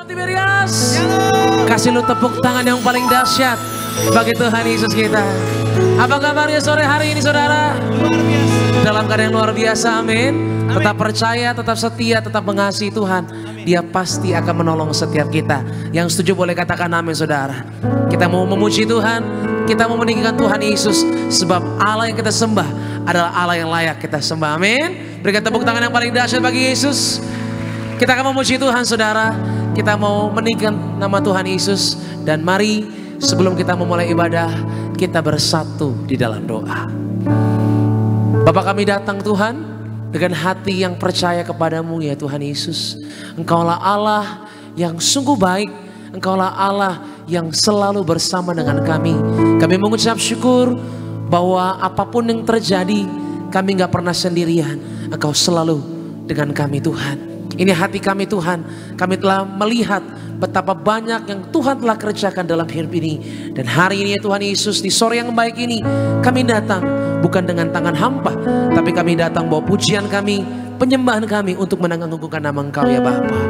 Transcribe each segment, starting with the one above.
Tiberias, kasih lu tepuk tangan yang paling dahsyat bagi Tuhan Yesus kita. Apa kabarnya sore hari ini saudara? Luar biasa. Dalam keadaan yang luar biasa, amin. Tetap percaya, tetap setia, tetap mengasihi Tuhan. Dia pasti akan menolong setiap kita. Yang setuju boleh katakan amin saudara. Kita mau memuji Tuhan, kita mau meninggikan Tuhan Yesus. Sebab Allah yang kita sembah adalah Allah yang layak kita sembah, amin. Berikan tepuk tangan yang paling dahsyat bagi Yesus. Kita akan memuji Tuhan saudara. Kita mau meninggikan nama Tuhan Yesus. Dan mari sebelum kita memulai ibadah, kita bersatu di dalam doa. Bapa kami datang Tuhan dengan hati yang percaya kepadamu ya Tuhan Yesus. Engkaulah Allah yang sungguh baik. Engkaulah Allah yang selalu bersama dengan kami. Kami mengucap syukur bahwa apapun yang terjadi, kami gak pernah sendirian. Engkau selalu dengan kami Tuhan. Ini hati kami Tuhan. Kami telah melihat betapa banyak yang Tuhan telah kerjakan dalam hidup ini. Dan hari ini ya Tuhan Yesus, di sore yang baik ini, kami datang bukan dengan tangan hampa, tapi kami datang bawa pujian kami, penyembahan kami untuk menanggung-nanggung nama Engkau ya Bapa.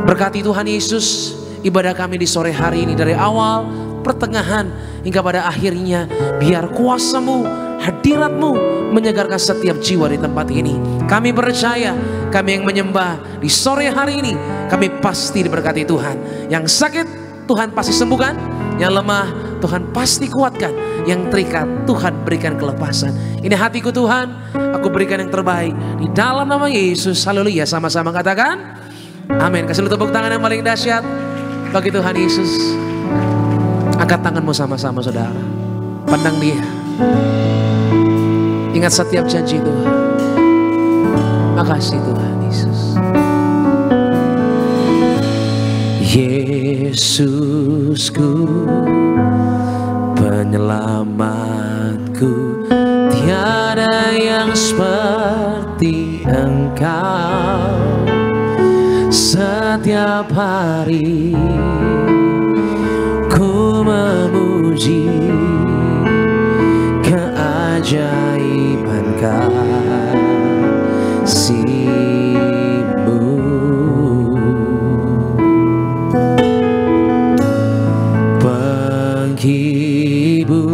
Berkati Tuhan Yesus ibadah kami di sore hari ini, dari awal, pertengahan, hingga pada akhirnya. Biar kuasa-Mu, hadirat-Mu menyegarkan setiap jiwa di tempat ini. Kami percaya, kami yang menyembah di sore hari ini, kami pasti diberkati Tuhan. Yang sakit Tuhan pasti sembuhkan, yang lemah Tuhan pasti kuatkan, yang terikat Tuhan berikan kelepasan. Ini hatiku Tuhan, aku berikan yang terbaik di dalam nama Yesus. Haleluya, sama-sama katakan amin. Kasih lu tepuk tangan yang paling dahsyat bagi Tuhan Yesus. Angkat tanganmu sama-sama saudara, pandang Dia. Ingat setiap janji Tuhan. Makasih Tuhan Yesus. Yesusku, penyelamatku, tiada yang seperti Engkau. Setiap hari ku memuji keajaiban kasih-Mu. Penghibur,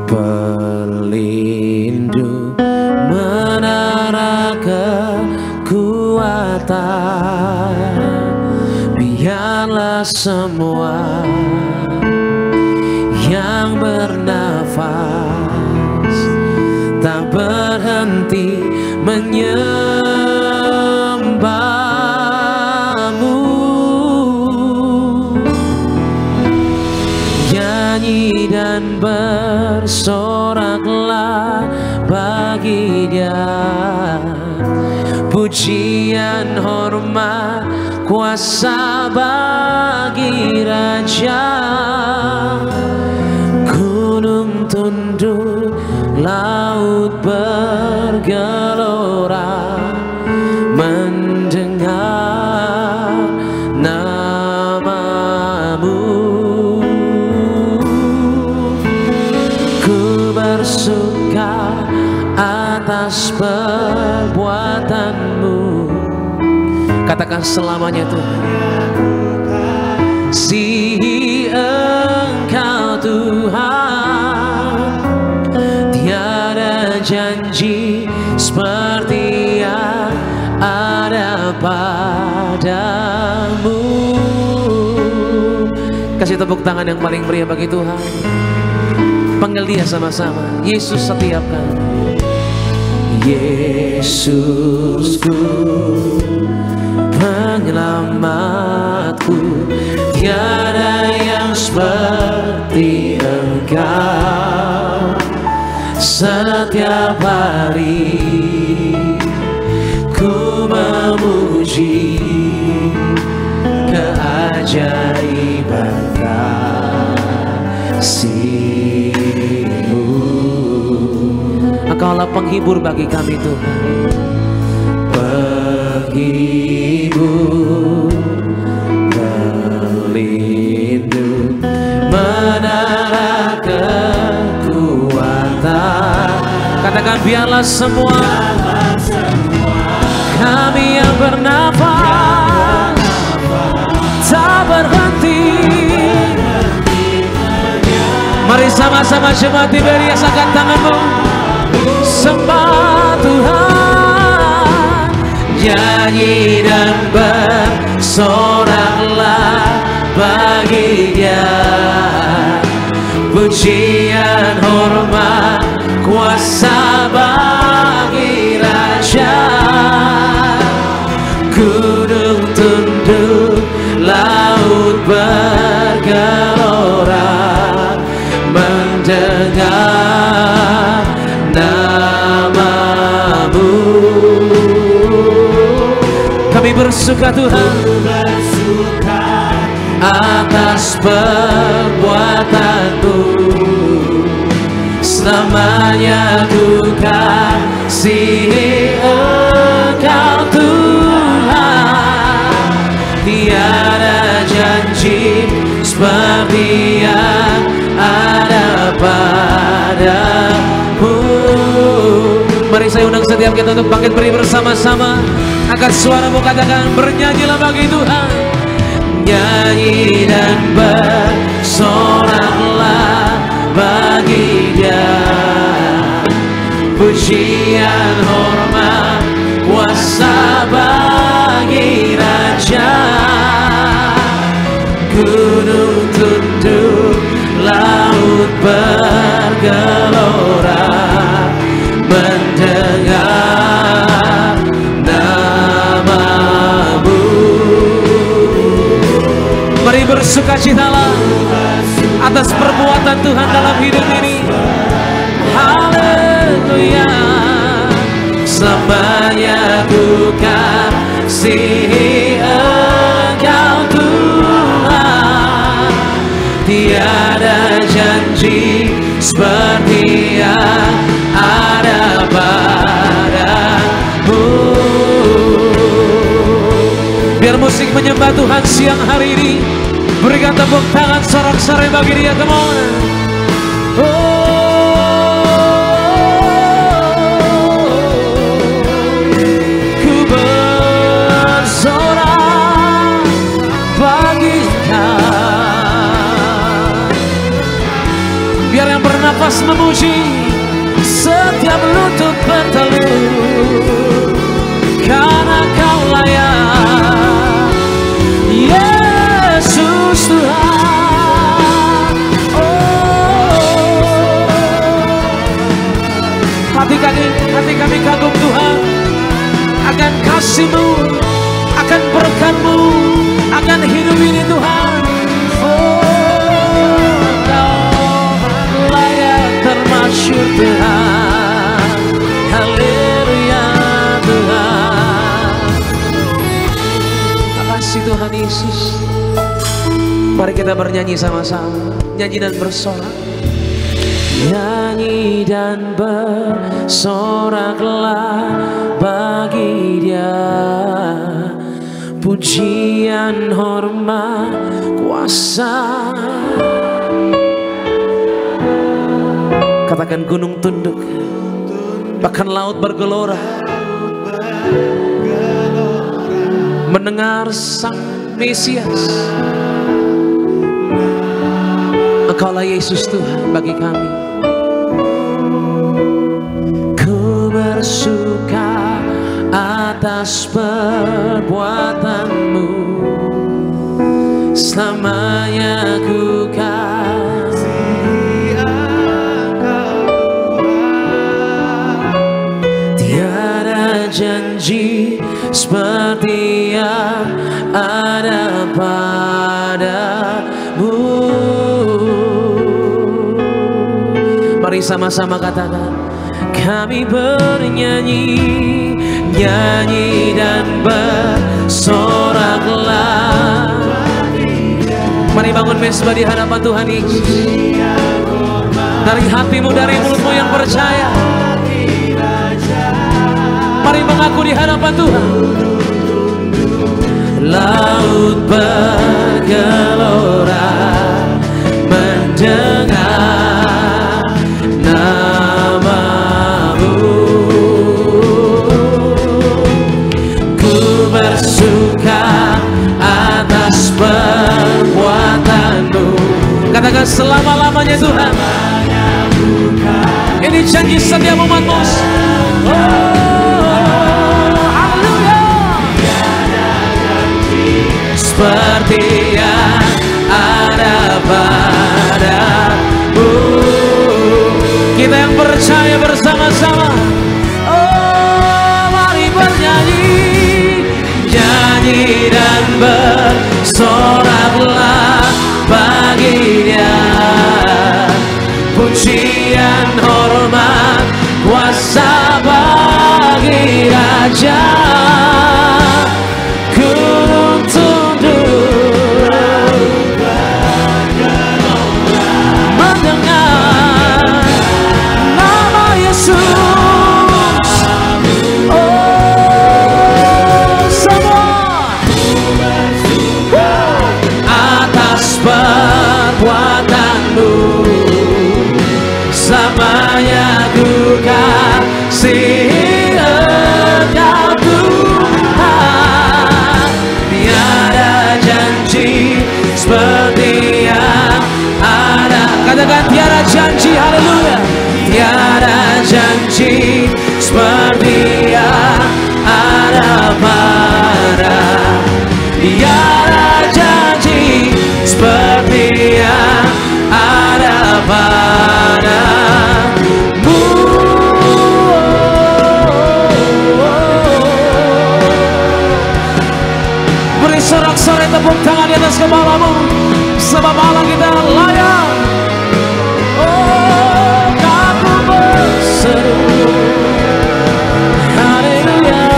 pelindung, menara kekuatan. Biarlah semua yang bernafas tak berhenti menyembah-Mu. Nyanyi dan bersoraklah bagi Dia, pujian, hormat, kuasa bagi Raja. Gunung tunduk, laut bergelora mendengar nama-Mu. Ku bersuka atas perbuatan-Mu. Katakan selamanya Tuhan. Kasih Engkau Tuhan, tiada janji seperti yang ada padamu. Kasih tepuk tangan yang paling meriah bagi Tuhan. Panggil Dia sama-sama. Yesus setiap kali. Yesusku, penyelamatku, tiada yang seperti Engkau. Setiap hari ku memuji keajaiban kasih-Mu. Engkaulah penghibur bagi kami Tuhan. Penghibur, pelindung, menara kekuatan. Katakan biarlah semua kami yang bernafas Bersama-sama jemaat Tiberias, angkat tanganmu. Sembah Tuhan, nyanyi dan bersoraklah bagi Dia. Pujian, hormat, kuasa bagi Raja. Gunung tunduk, laut bergelora mendengar namamu. Kami bersuka Tuhan atas perbuatanmu. Selamanya ku kasihi Engkau Tuhan. Tiada janji seperti yang ada padamu. Mari saya undang setiap kita untuk bangkit beri bersama-sama. Angkat suaramu, katakan, bernyanyilah bagi Tuhan. Nyanyi dan bersoraklah bagi Dia. Pujian, hormat, kuasa bagi Raja. Gunung tunduk, laut bergelora mendengar namamu. Mari bersukacitalah atas perbuatan Tuhan dalam hidup ini. Haleluya. Selamanya ku kasihi Engkau Tuhan. Tiada janji seperti yang ada padamu. Biar musik menyembah Tuhan siang hari ini. Berikan tepuk tangan sorak-sorai bagi Dia. Come on. Ku bersorak bagi Kau. Biar yang bernafas memuji, setiap lutut berteluh, karena Kau layak, Yesus Tuhan. Hati kami kagum Tuhan akan kasih-Mu, akan berkat-Mu, akan hidup ini Tuhan. Kau layak termasyhur Tuhan. Haleluya Tuhan. Makasih Tuhan Yesus. Mari kita bernyanyi sama-sama. Nyanyi dan bersorak. Nyanyi dan bersoraklah bagi Dia. Pujian, hormat, kuasa. Katakan gunung tunduk, bahkan laut bergelora mendengar Sang Mesias. Engkaulah Yesus Tuhan bagi kami. Ku bersuka atas perbuatanmu. Selamanya ku kasih Engkau Tuhan. Tiada janji seperti yang ada padamu. Mari sama-sama katakan, kami bernyanyi, nyanyi dan bersoraklah. Mari bangun mesbah di hadapan Tuhan Yesus. Dari hatimu, dari mulutmu yang percaya, mari mengaku di hadapan Tuhan. Laut bergelora mendengar namamu. Ku bersuka atas perbuatanmu. Katakan selama-lamanya Tuhan. Ini janji setiap umatmu. Haleluya. Seperti yang ada padamu. Kita yang percaya bersama-sama. Oh, mari bernyanyi, nyanyi dan bersoraklah baginya. Pujian, hormat, kuasa bagi Raja. Gunung tunduk mendengar nama Yesus. Oh, semua atas perbuatanmu. Samanya ku kasih Engkau Tuhan. Tiada janji seperti yang ada. Katakan tiada janji, haleluya. Tiada janji seperti yang ada pada. Tiada janji seperti yang ada padamu. Beri sorak-sorai tepuk tangan di atas kepalamu, sebab Allah kita layak. Oh, aku berseru haleluya.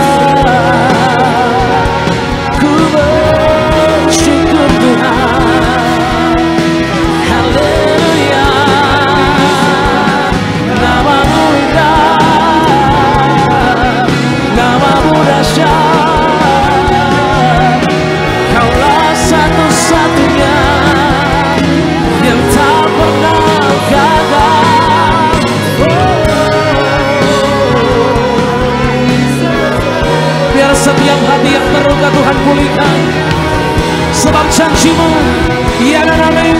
Ku bersyukur Tuhan. Haleluya. Namamu indah, namamu dahsyat. Kaulah satu-satunya yang tak pernah gagal. Biar setiap hati yang terluka Tuhan pulihkan, sebab janji-Mu ya dan amin.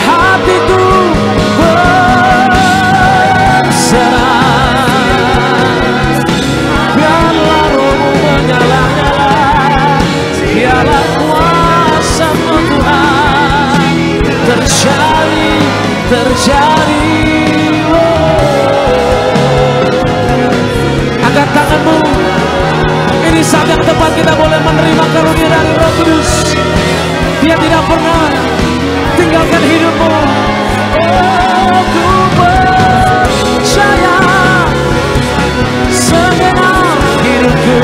Hatiku berserah, biarlah rohmu menyala-nyala, biarlah kuasa-Mu Tuhan terjadi. Angkat tanganmu, ini saat yang tepat kita boleh menerima karunia dari Roh Kudus. Dia tidak pernah tinggalkan hidupmu. Oh, ku percaya segenap hidupku,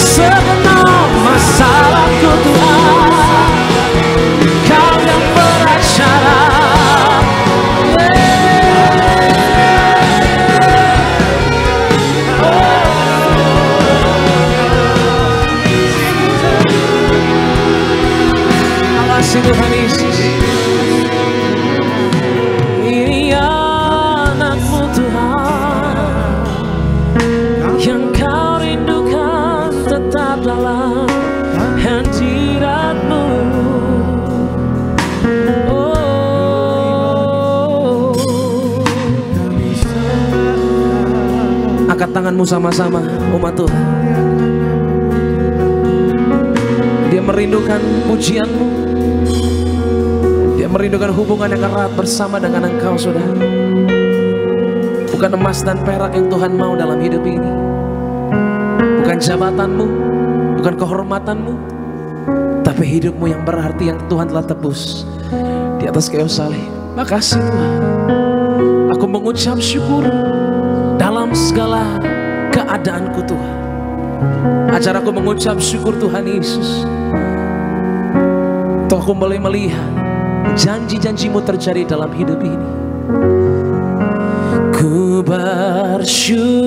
segenap masalahku Tuhan, Kau yang beracara. Kasih Tuhan Yesus. Ini anak-Mu Tuhan, yang Kau rindukan tetap dalam hadirat-Mu. Oh. Angkat tanganmu sama-sama umat Tuhan. Dia merindukan pujian-Mu. Merindukan hubungan yang erat bersama dengan Engkau, saudara. Bukan emas dan perak yang Tuhan mau dalam hidup ini, bukan jabatanmu, bukan kehormatanmu, tapi hidupmu yang berarti yang Tuhan telah tebus di atas kayu salib. Makasih Tuhan. Aku mengucap syukur dalam segala keadaanku Tuhan. Ajar aku mengucap syukur Tuhan Yesus. Tuh aku boleh melihat janji-janji-Mu terjadi dalam hidup ini. Ku bersyukur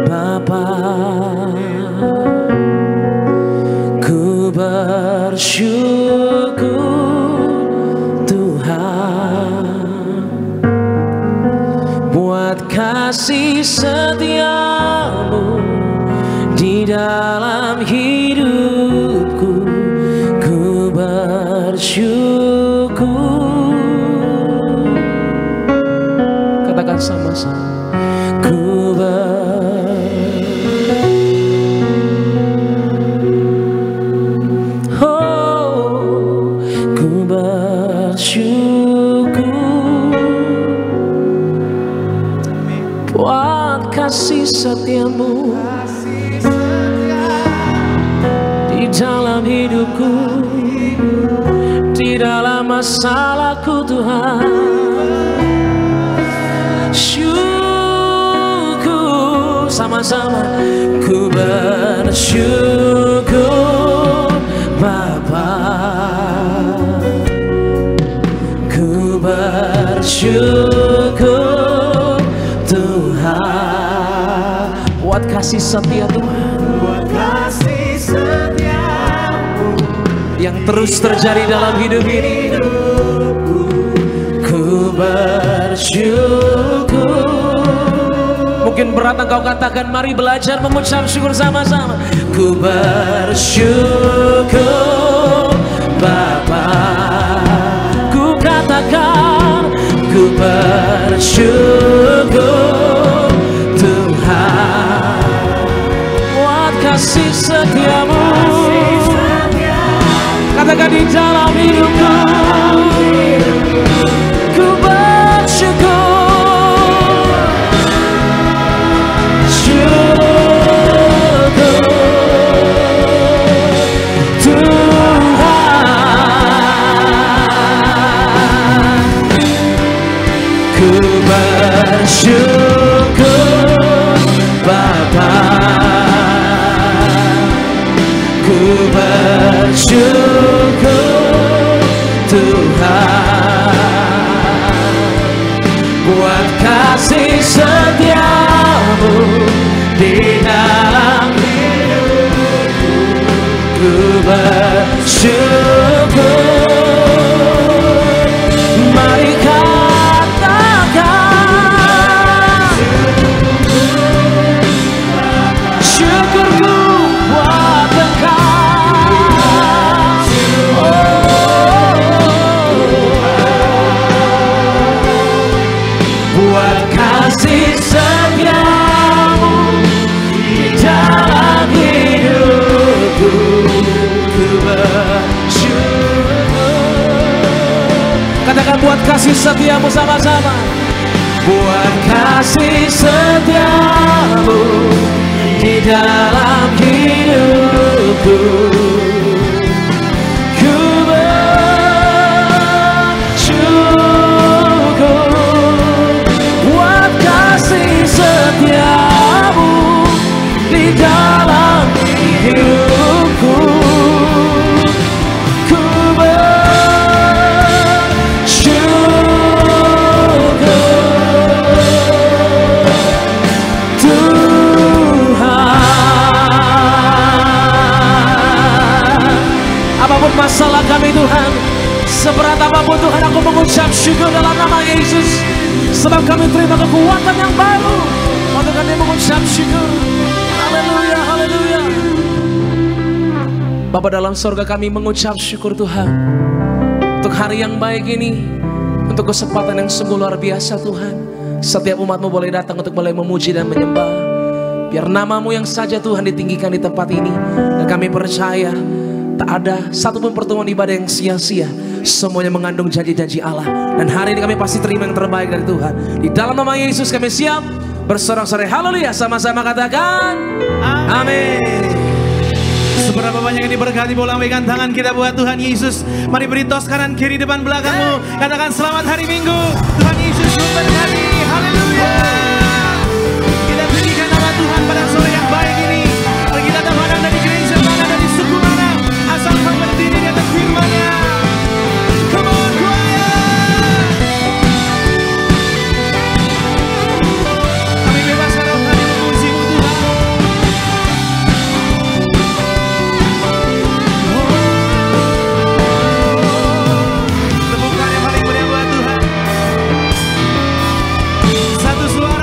Bapa, ku bersyukur Tuhan, buat kasih setia-Mu di dalam hidupku. Ku bersyukur sama-sama. Ku bersyukur buat kasih setiamu di dalam hidupku, di dalam masalahku Tuhan. Syukur sama-sama. Ku bersyukur Bapa, ku bersyukur Tuhan buat kasih setia Tuhan, buat kasih setiamu yang terus terjadi dalam hidup ini. Ku bersyukur. Mungkin berat engkau katakan, mari belajar mengucap syukur sama-sama. Ku bersyukur Bapa, ku katakan, ku bersyukur Tuhan buat kasih setiamu. Katakan di dalam hidupku, ku bersyukur. Bersyukur Bapa, ku bersyukur Tuhan buat kasih setiamu di dalam hidupku. Ku bersyukur. Mari buat kasih setiamu sama-sama. Buat kasih setiamu di dalam hidupku. Ku bersyukur buat kasih setiamu di dalam hidupku. Apapun masalah kami Tuhan, seberat apapun Tuhan, aku mengucap syukur dalam nama Yesus. Sebab kami terima kekuatan yang baru untuk kami mengucap syukur. Haleluya, haleluya. Bapa dalam surga, kami mengucap syukur Tuhan untuk hari yang baik ini, untuk kesempatan yang sungguh luar biasa Tuhan. Setiap umat-Mu boleh datang untuk boleh memuji dan menyembah. Biar nama-Mu yang saja Tuhan ditinggikan di tempat ini. Dan kami percaya tak ada satupun pertemuan ibadah yang sia-sia. Semuanya mengandung janji-janji Allah. Dan hari ini kami pasti terima yang terbaik dari Tuhan. Di dalam nama Yesus kami siap bersorak-sorai haleluya. Sama-sama katakan amin. Seberapa banyak yang diberkati, boleh lambaikan tangan kita buat Tuhan Yesus. Mari beri tos kanan kiri depan belakangmu. Katakan selamat hari Minggu. Tuhan Yesus memberkati. Haleluya. Kita tinggikan nama Tuhan pada sore yang baik ini. Mari kita tahu dari gereja mana, dari suku mana, asal kau berdiri di atas firman-Nya. Come on choir. Kami bebaskan roh kami memuji-Mu Tuhan. Tepuk tangan yang paling meriah buat Tuhan. Satu suara.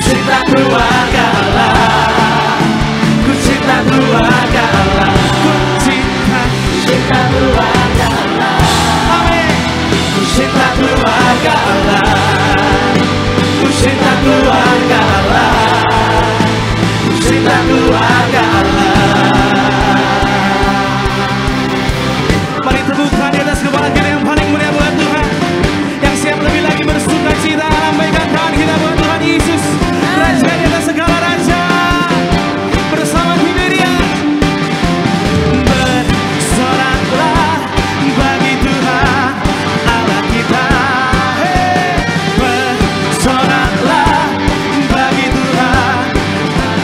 cinta keluarga Allah, ku cinta keluarga Allah, ku cinta keluarga Allah. Amin. Ku cinta keluarga Allah, ku cinta keluarga Allah, ku cinta keluarga Allah. Mari tepukkan di atas kepala kita yang paling mulia buat Tuhan, yang siap lebih lagi bersuka cita. Lambaikan tangan kita buat Tuhan Yesus, Raja di atas segala raja, bersama Tiberia. Bersoraklah bagi Tuhan Allah kita. Bersoraklah bagi Tuhan.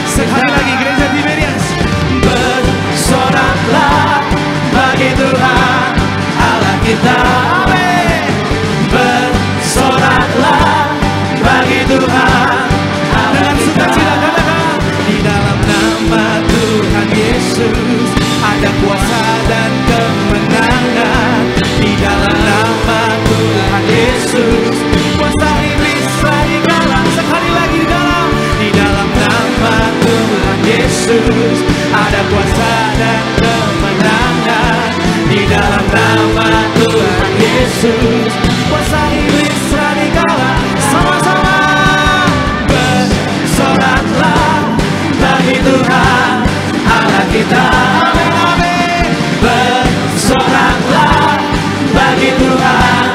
Sekali lagi gereja Tiberias. Bersoraklah bagi Tuhan Allah kita. Amin. Bersoraklah bagi Tuhan dengan sukacita katakan, di dalam nama Tuhan Yesus ada kuasa dan kemenangan. Di dalam nama Tuhan Yesus kuasa iblis telah dikalah. Sekali lagi di dalam nama Tuhan Yesus ada kuasa dan kemenangan. Di dalam nama Tuhan Yesus kuasa iblis telah dikalah. Sama-sama bersoraklah bagi Tuhan Allah kita. Amin, amin. Bersoraklah bagi Tuhan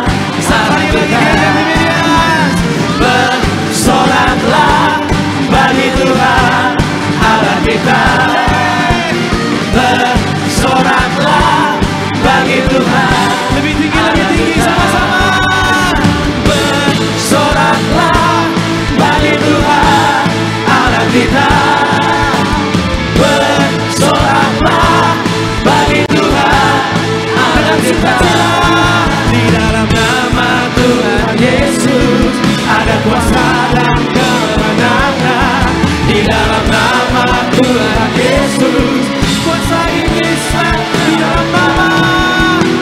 Allah kita. Bersoraklah bagi Tuhan Allah kita. Bersoraklah bagi Tuhan. Lebih tinggi sama-sama. Bersoraklah bagi Tuhan Allah kita. Bersoraklah bagi Tuhan Allah kita. Di dalam nama Tuhan Yesus ada kuasa dan kemenangan. Di dalam nama Tuhan Yesus kuasa iblis di dalam nama.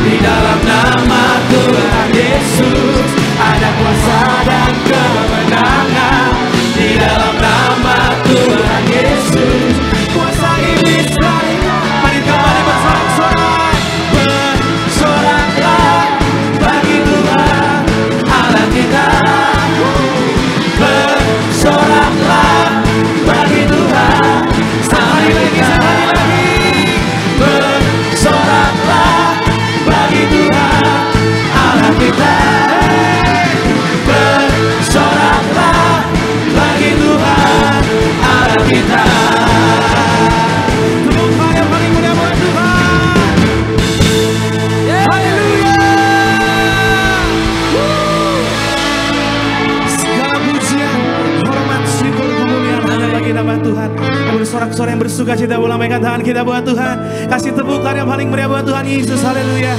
Di dalam nama Tuhan Yesus ada kuasa dan kemenangan. Di dalam nama Tuhan Yesus kuasa iblis lari. Mari kembali bersorak-sorak. Bersoraklah bagi Tuhan Allah kita. Bersoraklah bagi Tuhan. Sekali lagi. Bersoraklah bagi Tuhan Allah kita. Bersoraklah bagi Tuhan Allah kita. Tuhan yang paling mulia buat Tuhan. Haleluya. Segala pujian, hormat, syukur, kemuliaan hanya bagi nama Tuhan. Bersorak-sorai yang bersuka cita, lambaikan tangan kita buat Tuhan. Kasih tepukan yang paling meriah buat Tuhan Yesus. Haleluya.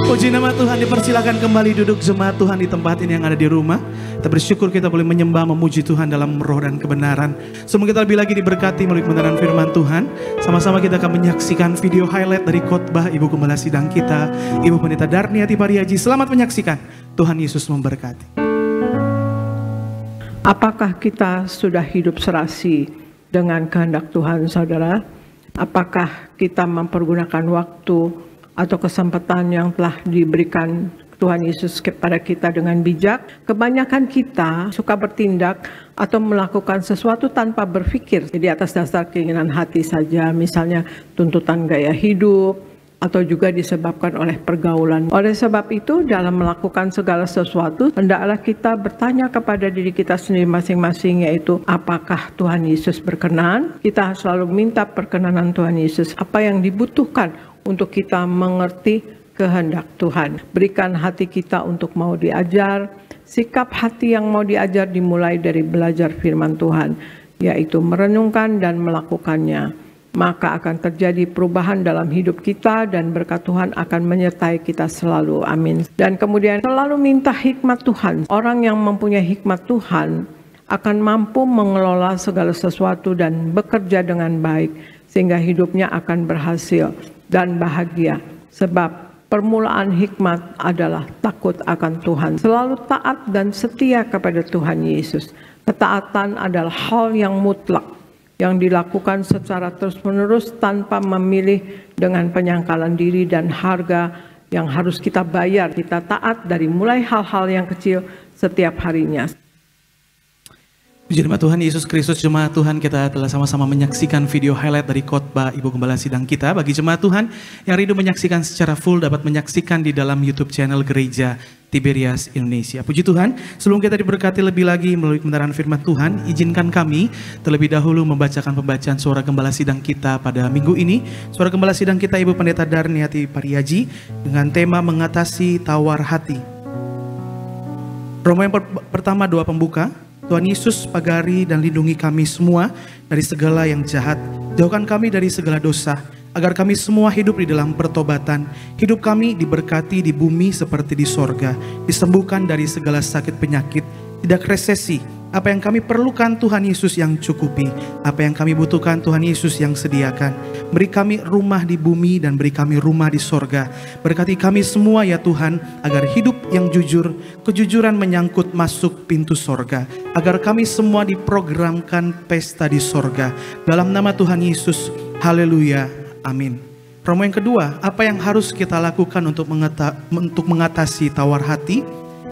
Puji nama Tuhan. Dipersilakan kembali duduk jemaat Tuhan di tempat ini yang ada di rumah. Kita bersyukur kita boleh menyembah, memuji Tuhan dalam roh dan kebenaran. Semoga kita lebih lagi diberkati melalui kebenaran firman Tuhan. Sama-sama kita akan menyaksikan video highlight dari khotbah Ibu Gembala Sidang kita, Ibu Pendeta Darniati Pariaji. Selamat menyaksikan. Tuhan Yesus memberkati. Apakah kita sudah hidup serasi dengan kehendak Tuhan, saudara? Apakah kita mempergunakan waktu atau kesempatan yang telah diberikan Tuhan Yesus kepada kita dengan bijak? Kebanyakan kita suka bertindak atau melakukan sesuatu tanpa berpikir, jadi atas dasar keinginan hati saja, misalnya tuntutan gaya hidup, atau juga disebabkan oleh pergaulan. Oleh sebab itu, dalam melakukan segala sesuatu, hendaklah kita bertanya kepada diri kita sendiri masing-masing, yaitu apakah Tuhan Yesus berkenan? Kita selalu minta perkenanan Tuhan Yesus. Apa yang dibutuhkan untuk kita mengerti kehendak Tuhan? Berikan hati kita untuk mau diajar. Sikap hati yang mau diajar dimulai dari belajar firman Tuhan, yaitu merenungkan dan melakukannya. Maka akan terjadi perubahan dalam hidup kita dan berkat Tuhan akan menyertai kita selalu. Amin. Dan kemudian selalu minta hikmat Tuhan. Orang yang mempunyai hikmat Tuhan akan mampu mengelola segala sesuatu dan bekerja dengan baik, sehingga hidupnya akan berhasil dan bahagia. Sebab permulaan hikmat adalah takut akan Tuhan. Selalu taat dan setia kepada Tuhan Yesus. Ketaatan adalah hal yang mutlak yang dilakukan secara terus-menerus tanpa memilih dengan penyangkalan diri dan harga yang harus kita bayar. Kita taat dari mulai hal-hal yang kecil setiap harinya. Puji nama Tuhan Yesus Kristus. Jemaat Tuhan, kita telah sama-sama menyaksikan video highlight dari khotbah Ibu Gembala Sidang kita. Bagi jemaat Tuhan yang rindu menyaksikan secara full, dapat menyaksikan di dalam YouTube channel Gereja Tiberias Indonesia. Puji Tuhan, sebelum kita diberkati lebih lagi melalui kebenaran firman Tuhan, izinkan kami terlebih dahulu membacakan pembacaan suara Gembala Sidang kita pada minggu ini. Suara Gembala Sidang kita Ibu Pendeta Darniati Pariaji dengan tema mengatasi tawar hati. Roma yang pertama, doa pembuka. Tuhan Yesus, pagari dan lindungi kami semua dari segala yang jahat. Jauhkan kami dari segala dosa, agar kami semua hidup di dalam pertobatan. Hidup kami diberkati di bumi seperti di sorga. Disembuhkan dari segala sakit penyakit, tidak resesi. Apa yang kami perlukan Tuhan Yesus yang cukupi. Apa yang kami butuhkan Tuhan Yesus yang sediakan. Beri kami rumah di bumi dan beri kami rumah di sorga. Berkati kami semua ya Tuhan, agar hidup yang jujur, kejujuran menyangkut masuk pintu sorga. Agar kami semua diprogramkan pesta di sorga. Dalam nama Tuhan Yesus, haleluya, amin. Promo yang kedua, apa yang harus kita lakukan untuk mengatasi tawar hati?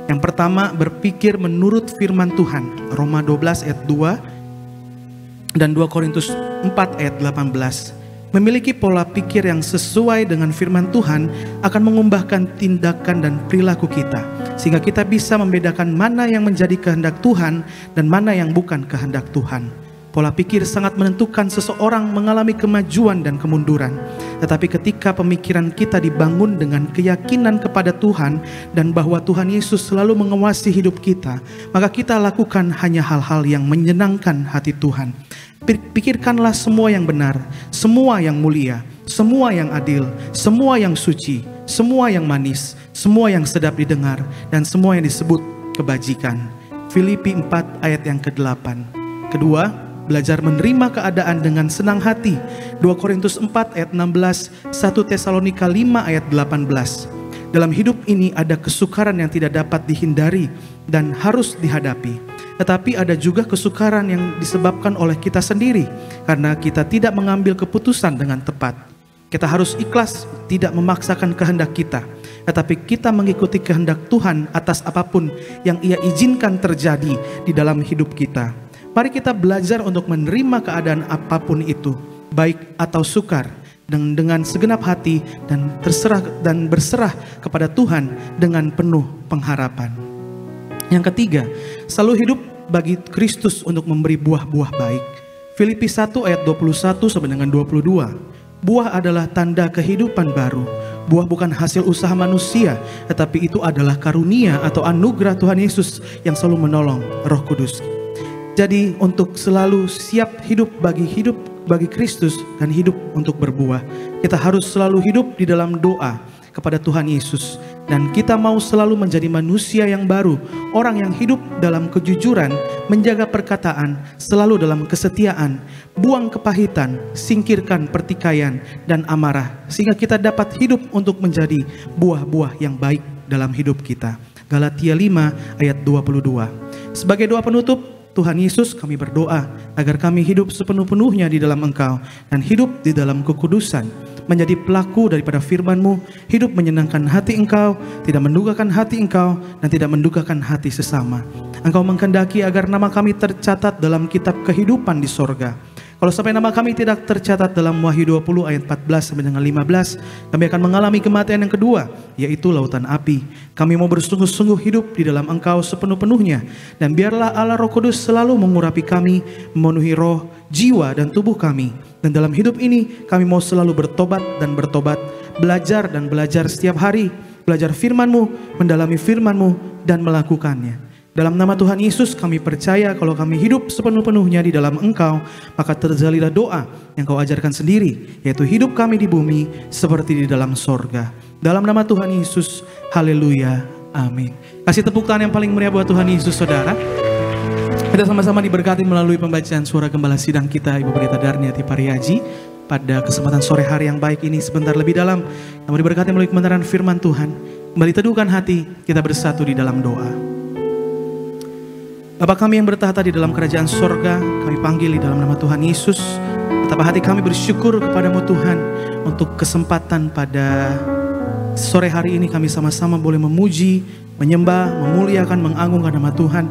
Yang pertama, berpikir menurut firman Tuhan. Roma 12 ayat 2 dan 2 Korintus 4 ayat 18. Memiliki pola pikir yang sesuai dengan firman Tuhan akan mengubahkan tindakan dan perilaku kita, sehingga kita bisa membedakan mana yang menjadi kehendak Tuhan dan mana yang bukan kehendak Tuhan. Pola pikir sangat menentukan seseorang mengalami kemajuan dan kemunduran. Tetapi ketika pemikiran kita dibangun dengan keyakinan kepada Tuhan dan bahwa Tuhan Yesus selalu mengawasi hidup kita, maka kita lakukan hanya hal-hal yang menyenangkan hati Tuhan. Pikirkanlah semua yang benar, semua yang mulia, semua yang adil, semua yang suci, semua yang manis, semua yang sedap didengar, dan semua yang disebut kebajikan. Filipi 4 ayat yang ke-8. Kedua, belajar menerima keadaan dengan senang hati. 2 Korintus 4 ayat 16, 1 Tesalonika 5 ayat 18. Dalam hidup ini ada kesukaran yang tidak dapat dihindari dan harus dihadapi. Tetapi ada juga kesukaran yang disebabkan oleh kita sendiri karena kita tidak mengambil keputusan dengan tepat. Kita harus ikhlas, tidak memaksakan kehendak kita, tetapi kita mengikuti kehendak Tuhan atas apapun yang Ia izinkan terjadi di dalam hidup kita. Mari kita belajar untuk menerima keadaan apapun itu, baik atau sukar, dengan segenap hati dan berserah kepada Tuhan dengan penuh pengharapan. Yang ketiga, selalu hidup bagi Kristus untuk memberi buah-buah baik. Filipi 1 ayat 21 sampai dengan 22. Buah adalah tanda kehidupan baru. Buah bukan hasil usaha manusia, tetapi itu adalah karunia atau anugerah Tuhan Yesus yang selalu menolong Roh Kudus. Jadi untuk selalu siap hidup bagi Kristus dan hidup untuk berbuah, kita harus selalu hidup di dalam doa kepada Tuhan Yesus. Dan kita mau selalu menjadi manusia yang baru, orang yang hidup dalam kejujuran, menjaga perkataan, selalu dalam kesetiaan, buang kepahitan, singkirkan pertikaian dan amarah, sehingga kita dapat hidup untuk menjadi buah-buah yang baik dalam hidup kita. Galatia 5 ayat 22. Sebagai doa penutup, Tuhan Yesus, kami berdoa agar kami hidup sepenuh-penuhnya di dalam Engkau dan hidup di dalam kekudusan, menjadi pelaku daripada firman-Mu, hidup menyenangkan hati Engkau, tidak mendukakan hati Engkau, dan tidak mendukakan hati sesama. Engkau menghendaki agar nama kami tercatat dalam kitab kehidupan di sorga. Kalau sampai nama kami tidak tercatat dalam Wahyu 20 ayat 14 sampai dengan 15, kami akan mengalami kematian yang kedua, yaitu lautan api. Kami mau bersungguh-sungguh hidup di dalam Engkau sepenuh-penuhnya, dan biarlah Allah Roh Kudus selalu mengurapi kami, memenuhi roh, jiwa, dan tubuh kami. Dan dalam hidup ini kami mau selalu bertobat dan bertobat, belajar dan belajar setiap hari, belajar firman-Mu, mendalami firman-Mu, dan melakukannya. Dalam nama Tuhan Yesus kami percaya kalau kami hidup sepenuh-penuhnya di dalam Engkau, maka terjadilah doa yang Kau ajarkan sendiri, yaitu hidup kami di bumi seperti di dalam sorga. Dalam nama Tuhan Yesus, haleluya, amin. Kasih tepuk tangan yang paling meriah buat Tuhan Yesus, saudara. Kita sama-sama diberkati melalui pembacaan suara Gembala Sidang kita, Ibu Pendeta Darniati Pariaji, pada kesempatan sore hari yang baik ini. Sebentar lebih dalam, namun diberkati melalui kebenaran firman Tuhan. Kembali teduhkan hati, kita bersatu di dalam doa. Bapa kami yang bertahta di dalam kerajaan sorga, kami panggil di dalam nama Tuhan Yesus. Betapa hati kami bersyukur kepadamu Tuhan, untuk kesempatan pada sore hari ini kami sama-sama boleh memuji, menyembah, memuliakan, mengagungkan nama Tuhan.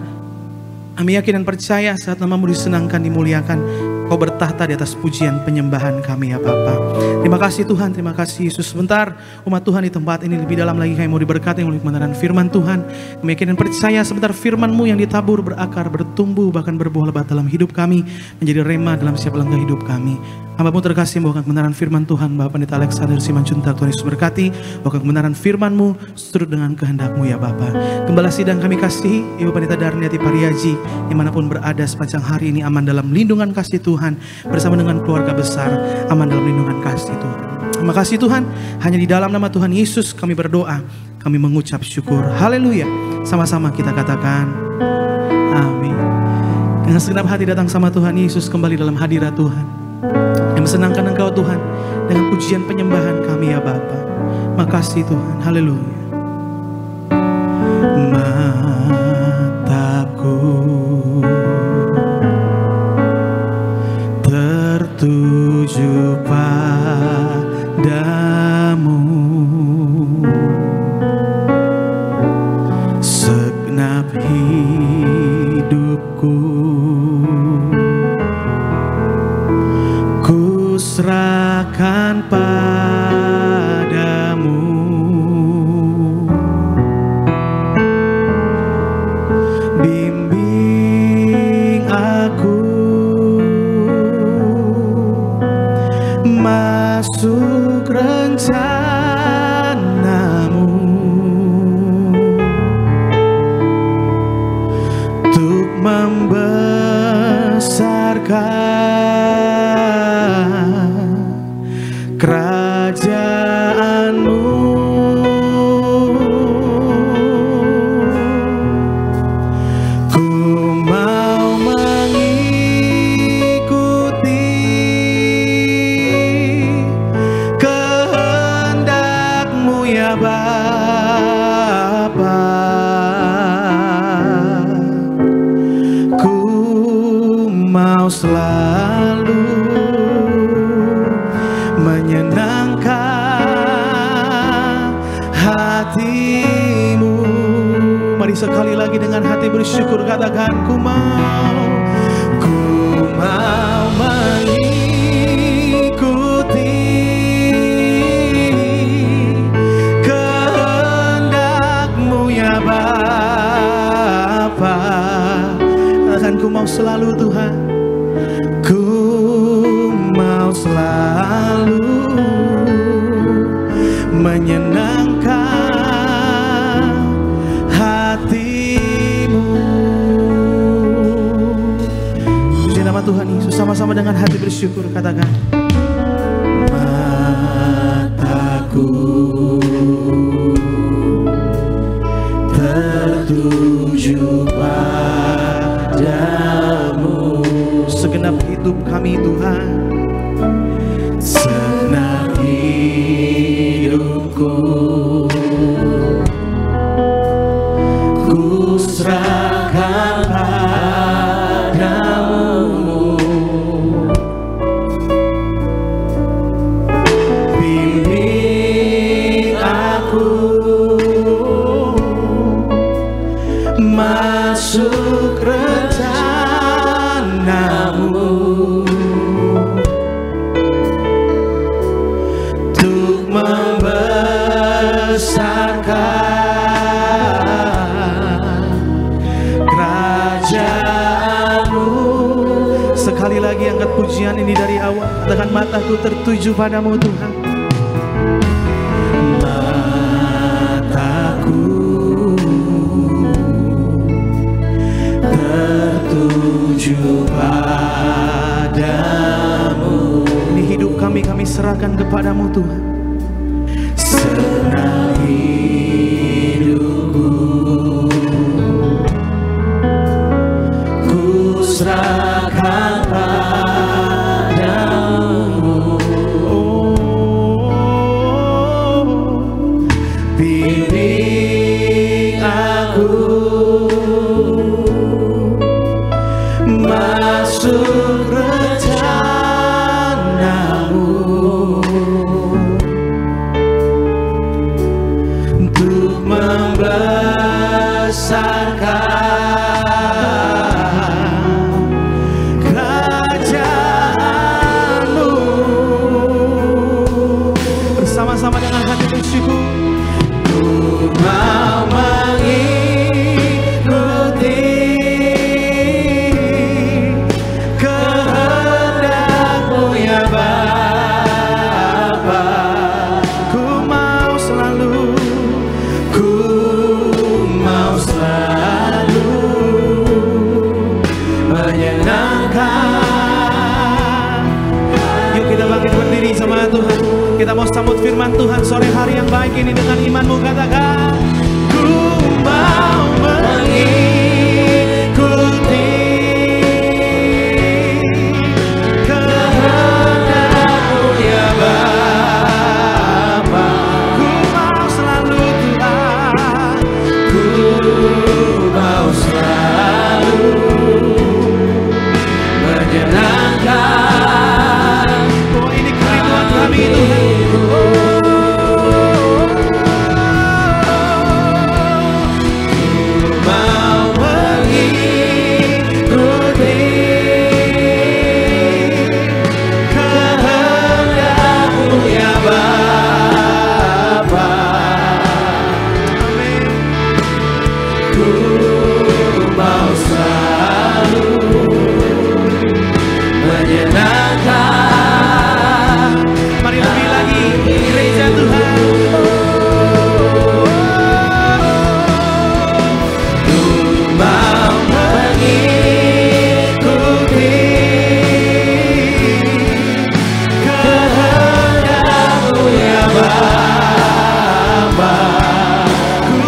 Kami yakin dan percaya saat namamu disenangkan, dimuliakan, Kau bertahta di atas pujian penyembahan kami ya Bapa. Terima kasih Tuhan, terima kasih Yesus. Sebentar umat Tuhan di tempat ini lebih dalam lagi kami mau diberkati oleh kebenaran firman Tuhan. Kami yakin dan percaya sebentar firman-Mu yang ditabur berakar, bertumbuh, bahkan berbuah lebat dalam hidup kami, menjadi rema dalam setiap langkah hidup kami. Hamba-Mu terkasih membawakan kebenaran firman Tuhan. Bapak Pendeta Alexander Simanjuntak, Tuhan Yesus berkati. Bawakan kebenaran firman-Mu seturut dengan kehendak-Mu ya Bapa. Gembala sidang kami kasihi Ibu Pendeta Darniati Pariaji, dimanapun berada sepanjang hari ini, aman dalam lindungan kasih Tuhan, bersama dengan keluarga besar, aman dalam lindungan kasih Tuhan. Terima kasih Tuhan, hanya di dalam nama Tuhan Yesus kami berdoa, kami mengucap syukur. Haleluya. Sama-sama kita katakan amin. Dengan segenap hati datang sama Tuhan Yesus kembali dalam hadirat Tuhan, yang mensenangkan Engkau Tuhan dengan pujian penyembahan kami ya Bapa. Makasih Tuhan, haleluya. Mataku tertuju padamu, segenap hidupku ku serahkan padamu. Bimbing aku masuk rencana-Mu, untuk membesarkan kerajaan-Mu. Ku mau mengikuti kehendak-Mu ya Bapa. Ku mau selalu menyenangkan hati-Mu. Mari sekali lagi dengan hati bersyukur katakan, ku mau mengikuti kehendak-Mu ya Bapa. Katakan, ku mau selalu Tuhan, ku mau selalu menyenangkan hati-Mu. Puji nama Tuhan Yesus, sama-sama dengan hati bersyukur katakan, mataku tertuju padamu, segenap hidup kami Tuhan, segenap hidupku ku serahkan padamu. Bimbing aku masuk rencana-Mu, untuk membesarkan kerajaan-Mu. Sekali lagi angkat pujian ini dari awal, katakan, mataku tertuju padamu Tuhan. Mataku tertuju padamu. Ini hidup kami serahkan kepadamu Tuhan. Segenap hidupku ku serahkan padamu. Bimbing aku menyenangkan. Yuk kita bangkit berdiri sama Tuhan. Kita mau sambut firman Tuhan sore hari yang baik ini dengan imanmu. Katakan, ku mau mengikuti kehendak-Mu ya Bapa. Ku mau selalu Tuhan, ku mau selalu menyenangkan. Oh, ini kerinduan kami Tuhan. Mari lebih lagi gereja Tuhan. Ku mau mengikuti kehendak-Mu ya Bapa. Ku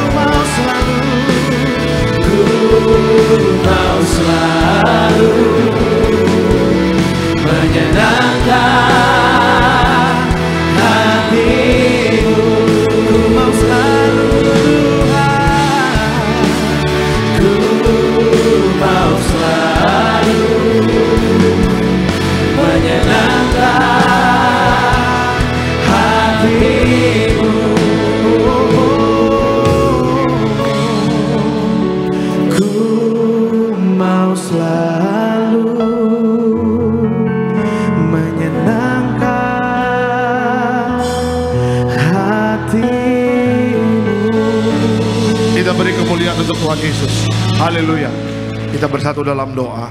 mau selalu menyenangkan hati-Mu. Ku mau selalu Tuhan, ku mau selalu menyenangkan hati-Mu. Ku mau selalu menyenangkan hati-Mu. Kita beri kemuliaan untuk Tuhan Yesus. Haleluya. Kita bersatu dalam doa.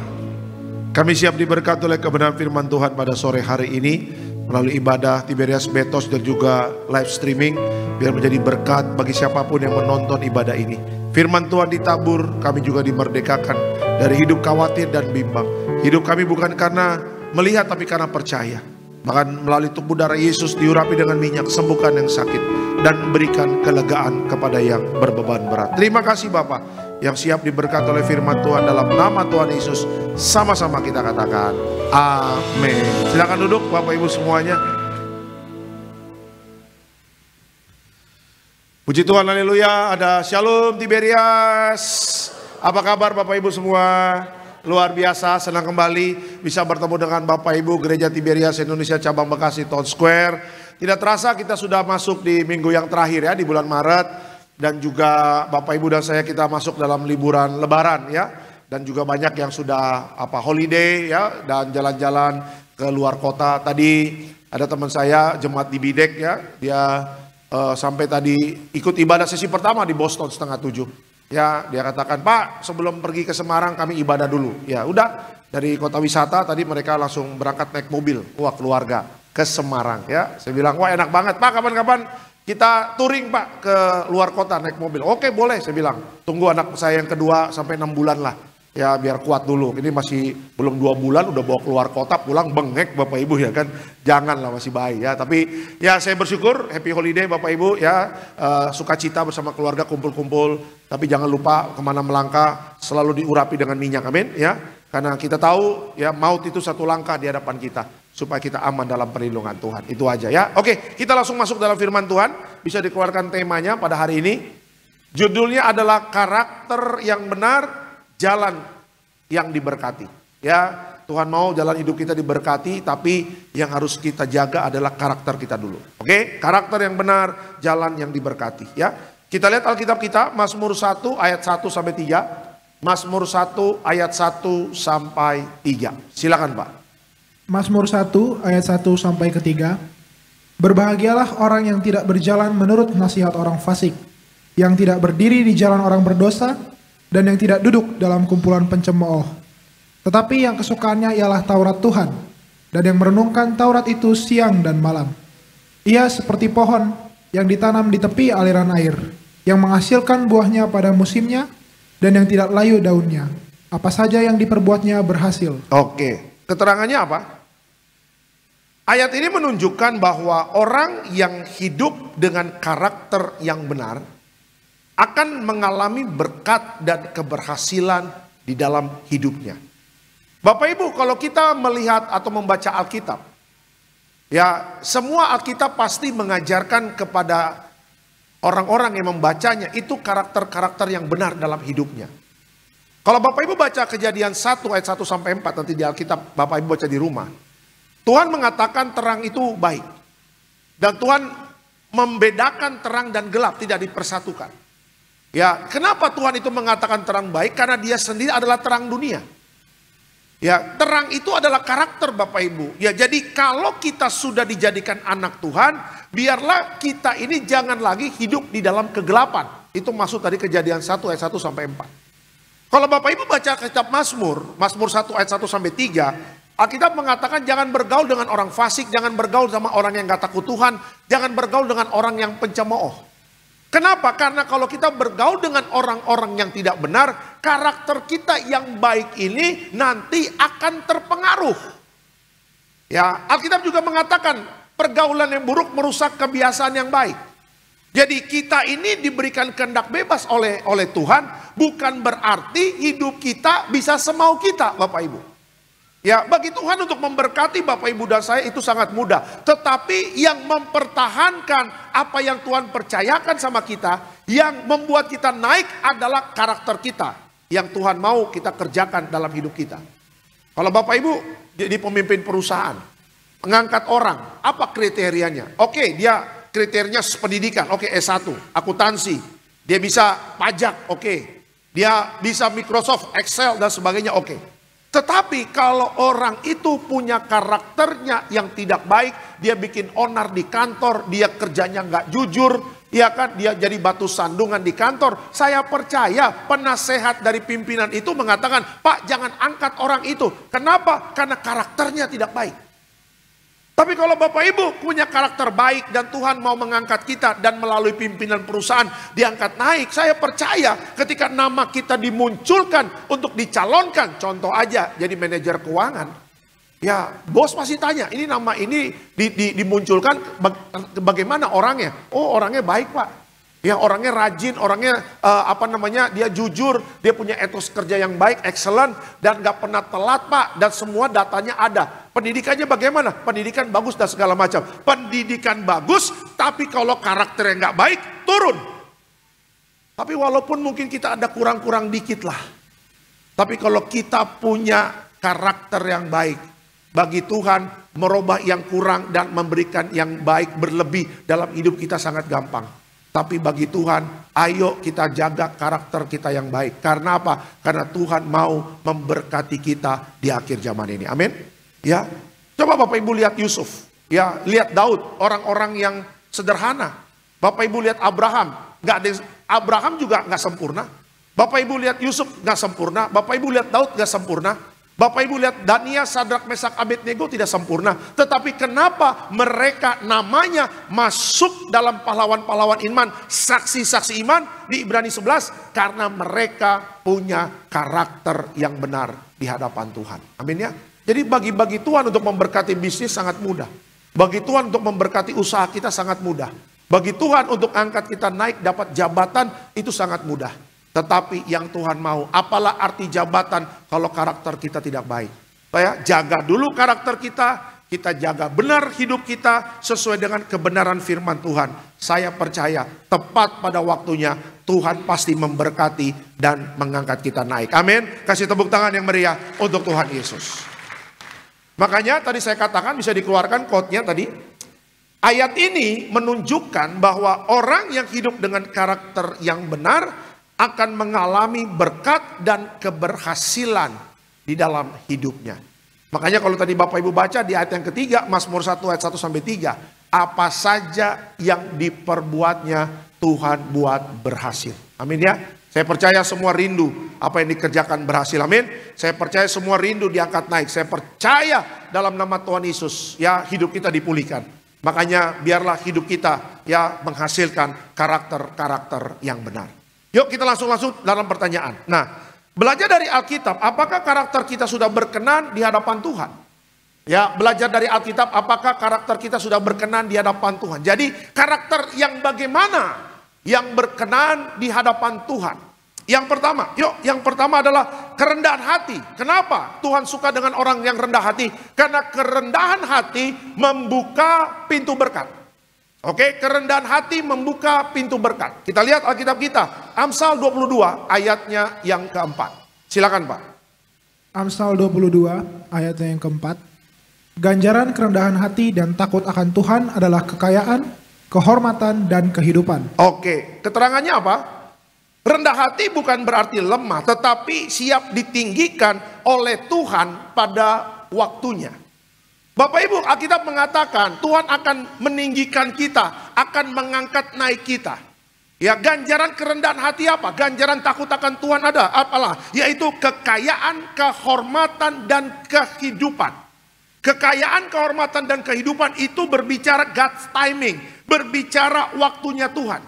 Kami siap diberkati oleh kebenaran firman Tuhan pada sore hari ini melalui ibadah Tiberias Betos dan juga live streaming, biar menjadi berkat bagi siapapun yang menonton ibadah ini. Firman Tuhan ditabur, kami juga dimerdekakan dari hidup khawatir dan bimbang. Hidup kami bukan karena melihat tapi karena percaya. Bahkan melalui tubuh darah Yesus diurapi dengan minyak, sembuhkan yang sakit dan berikan kelegaan kepada yang berbeban berat. Terima kasih Bapa yang siap diberkati oleh firman Tuhan. Dalam nama Tuhan Yesus sama-sama kita katakan amin. Silakan duduk Bapak Ibu semuanya. Puji Tuhan, haleluya. Ada Shalom Tiberias. Apa kabar Bapak Ibu semua? Luar biasa, senang kembali bisa bertemu dengan Bapak Ibu Gereja Tiberias Indonesia Cabang Bekasi Town Square. Tidak terasa kita sudah masuk di minggu yang terakhir ya, di bulan Maret. Dan juga Bapak Ibu dan saya kita masuk dalam liburan Lebaran ya. Dan juga banyak yang sudah holiday ya, dan jalan-jalan ke luar kota. Tadi ada teman saya jemaat di Bidek ya, dia sampai tadi ikut ibadah sesi pertama di Boston 6:30. Ya, dia katakan, Pak, sebelum pergi ke Semarang kami ibadah dulu. Ya, udah dari kota wisata tadi mereka langsung berangkat naik mobil, wah keluarga ke Semarang ya. Saya bilang, wah enak banget, Pak, kapan-kapan kita touring Pak ke luar kota naik mobil. Oke, boleh, saya bilang. Tunggu anak saya yang kedua sampai 6 bulan lah. Ya biar kuat dulu. Ini masih belum 2 bulan udah bawa keluar kota, pulang bengek Bapak Ibu ya kan. Janganlah, masih bayi ya. Tapi ya saya bersyukur, happy holiday Bapak Ibu ya. Sukacita bersama keluarga, kumpul-kumpul. Tapi jangan lupa kemana melangkah selalu diurapi dengan minyak, amin ya. Karena kita tahu ya maut itu satu langkah di hadapan kita. Supaya kita aman dalam perlindungan Tuhan. Itu aja ya. Oke, kita langsung masuk dalam firman Tuhan. Bisa dikeluarkan temanya pada hari ini. Judulnya adalah karakter yang benar, jalan yang diberkati. Ya, Tuhan mau jalan hidup kita diberkati, tapi yang harus kita jaga adalah karakter kita dulu. Oke, karakter yang benar, jalan yang diberkati. Ya, kita lihat Alkitab kita, Mazmur 1 ayat 1 sampai 3. Mazmur 1 ayat 1 sampai 3. Silakan Pak. Mazmur 1 ayat 1 sampai ke 3. Berbahagialah orang yang tidak berjalan menurut nasihat orang fasik, yang tidak berdiri di jalan orang berdosa, dan yang tidak duduk dalam kumpulan pencemooh. Tetapi yang kesukaannya ialah Taurat Tuhan, dan yang merenungkan Taurat itu siang dan malam. Ia seperti pohon yang ditanam di tepi aliran air, yang menghasilkan buahnya pada musimnya, dan yang tidak layu daunnya. Apa saja yang diperbuatnya berhasil. Oke, keterangannya apa? Ayat ini menunjukkan bahwa orang yang hidup dengan karakter yang benar akan mengalami berkat dan keberhasilan di dalam hidupnya. Bapak Ibu, kalau kita melihat atau membaca Alkitab, ya semua Alkitab pasti mengajarkan kepada orang-orang yang membacanya itu karakter-karakter yang benar dalam hidupnya. Kalau Bapak Ibu baca Kejadian 1 ayat 1 sampai 4 nanti di Alkitab Bapak Ibu baca di rumah. Tuhan mengatakan terang itu baik. Dan Tuhan membedakan terang dan gelap, tidak dipersatukan. Ya, kenapa Tuhan itu mengatakan terang baik? Karena Dia sendiri adalah terang dunia. Ya, terang itu adalah karakter Bapak Ibu. Ya, jadi kalau kita sudah dijadikan anak Tuhan, biarlah kita ini jangan lagi hidup di dalam kegelapan. Itu maksud tadi Kejadian 1 ayat 1 sampai 4. Kalau Bapak Ibu baca kitab Mazmur 1 ayat 1 sampai 3, Alkitab mengatakan jangan bergaul dengan orang fasik, jangan bergaul sama orang yang gak takut Tuhan, jangan bergaul dengan orang yang pencemooh. Kenapa? Karena kalau kita bergaul dengan orang-orang yang tidak benar, karakter kita yang baik ini nanti akan terpengaruh. Ya, Alkitab juga mengatakan pergaulan yang buruk merusak kebiasaan yang baik. Jadi kita ini diberikan kehendak bebas oleh Tuhan, bukan berarti hidup kita bisa semau kita, Bapak Ibu. Ya, bagi Tuhan untuk memberkati Bapak Ibu dan saya itu sangat mudah. Tetapi yang mempertahankan apa yang Tuhan percayakan sama kita, yang membuat kita naik adalah karakter kita. Yang Tuhan mau kita kerjakan dalam hidup kita. Kalau Bapak Ibu jadi pemimpin perusahaan, mengangkat orang, apa kriterianya? Oke, dia kriterianya pendidikan, oke S1, akuntansi, dia bisa pajak, oke, dia bisa Microsoft, Excel dan sebagainya, oke. Tetapi kalau orang itu punya karakternya yang tidak baik, dia bikin onar di kantor, dia kerjanya nggak jujur, ya kan, dia jadi batu sandungan di kantor. Saya percaya penasehat dari pimpinan itu mengatakan, Pak jangan angkat orang itu. Kenapa? Karena karakternya tidak baik. Tapi kalau Bapak Ibu punya karakter baik dan Tuhan mau mengangkat kita dan melalui pimpinan perusahaan diangkat naik, saya percaya ketika nama kita dimunculkan untuk dicalonkan, contoh aja jadi manajer keuangan, ya bos pasti tanya, ini nama ini dimunculkan bagaimana orangnya? Oh orangnya baik Pak. Ya orangnya rajin, orangnya dia jujur, dia punya etos kerja yang baik, excellent, dan gak pernah telat Pak, dan semua datanya ada. Pendidikannya bagaimana? Pendidikan bagus dan segala macam. Pendidikan bagus, tapi kalau karakternya gak baik, turun. Tapi walaupun mungkin kita ada kurang-kurang dikit lah. Tapi kalau kita punya karakter yang baik, bagi Tuhan merubah yang kurang dan memberikan yang baik berlebih dalam hidup kita sangat gampang. Tapi bagi Tuhan, ayo kita jaga karakter kita yang baik. Karena apa? Karena Tuhan mau memberkati kita di akhir zaman ini. Amin. Ya, coba Bapak Ibu lihat Yusuf. Ya, lihat Daud, orang-orang yang sederhana. Bapak Ibu lihat Abraham, Abraham juga nggak sempurna. Bapak Ibu lihat Yusuf nggak sempurna. Bapak Ibu lihat Daud nggak sempurna. Bapak Ibu lihat Daniel, Sadrak, Mesak, Abednego tidak sempurna. Tetapi kenapa mereka namanya masuk dalam pahlawan-pahlawan iman, saksi-saksi iman di Ibrani 11? Karena mereka punya karakter yang benar di hadapan Tuhan. Amin ya. Jadi bagi Tuhan untuk memberkati bisnis sangat mudah. Bagi Tuhan untuk memberkati usaha kita sangat mudah. Bagi Tuhan untuk angkat kita naik dapat jabatan itu sangat mudah. Tetapi yang Tuhan mau, apalah arti jabatan kalau karakter kita tidak baik. Ya, jaga dulu karakter kita jaga benar hidup kita sesuai dengan kebenaran firman Tuhan. Saya percaya tepat pada waktunya Tuhan pasti memberkati dan mengangkat kita naik. Amin. Kasih tepuk tangan yang meriah untuk Tuhan Yesus. Makanya tadi saya katakan bisa dikeluarkan quote-nya tadi. Ayat ini menunjukkan bahwa orang yang hidup dengan karakter yang benar akan mengalami berkat dan keberhasilan di dalam hidupnya. Makanya kalau tadi Bapak Ibu baca di ayat yang ketiga, Mazmur 1 ayat 1 sampai 3, apa saja yang diperbuatnya Tuhan buat berhasil. Amin ya. Saya percaya semua rindu apa yang dikerjakan berhasil. Amin. Saya percaya semua rindu diangkat naik. Saya percaya dalam nama Tuhan Yesus ya hidup kita dipulihkan. Makanya biarlah hidup kita ya menghasilkan karakter-karakter yang benar. Yuk kita langsung dalam pertanyaan. Nah, Belajar dari Alkitab, apakah karakter kita sudah berkenan di hadapan Tuhan? Ya, belajar dari Alkitab, apakah karakter kita sudah berkenan di hadapan Tuhan? Jadi, karakter yang bagaimana yang berkenan di hadapan Tuhan? Yang pertama adalah kerendahan hati. Kenapa Tuhan suka dengan orang yang rendah hati? Karena kerendahan hati membuka pintu berkat. Oke, kerendahan hati membuka pintu berkat. Kita lihat Alkitab kita, Amsal 22 ayatnya yang keempat. Silakan Pak. Amsal 22 ayatnya yang keempat. Ganjaran kerendahan hati dan takut akan Tuhan adalah kekayaan, kehormatan, dan kehidupan. Oke, keterangannya apa? Rendah hati bukan berarti lemah, tetapi siap ditinggikan oleh Tuhan pada waktunya. Bapak Ibu, Alkitab mengatakan Tuhan akan meninggikan kita, akan mengangkat naik kita. Ya, ganjaran kerendahan hati apa? Ganjaran takut akan Tuhan ada apalah? Yaitu kekayaan, kehormatan, dan kehidupan. Kekayaan, kehormatan, dan kehidupan itu berbicara God's timing, berbicara waktunya Tuhan.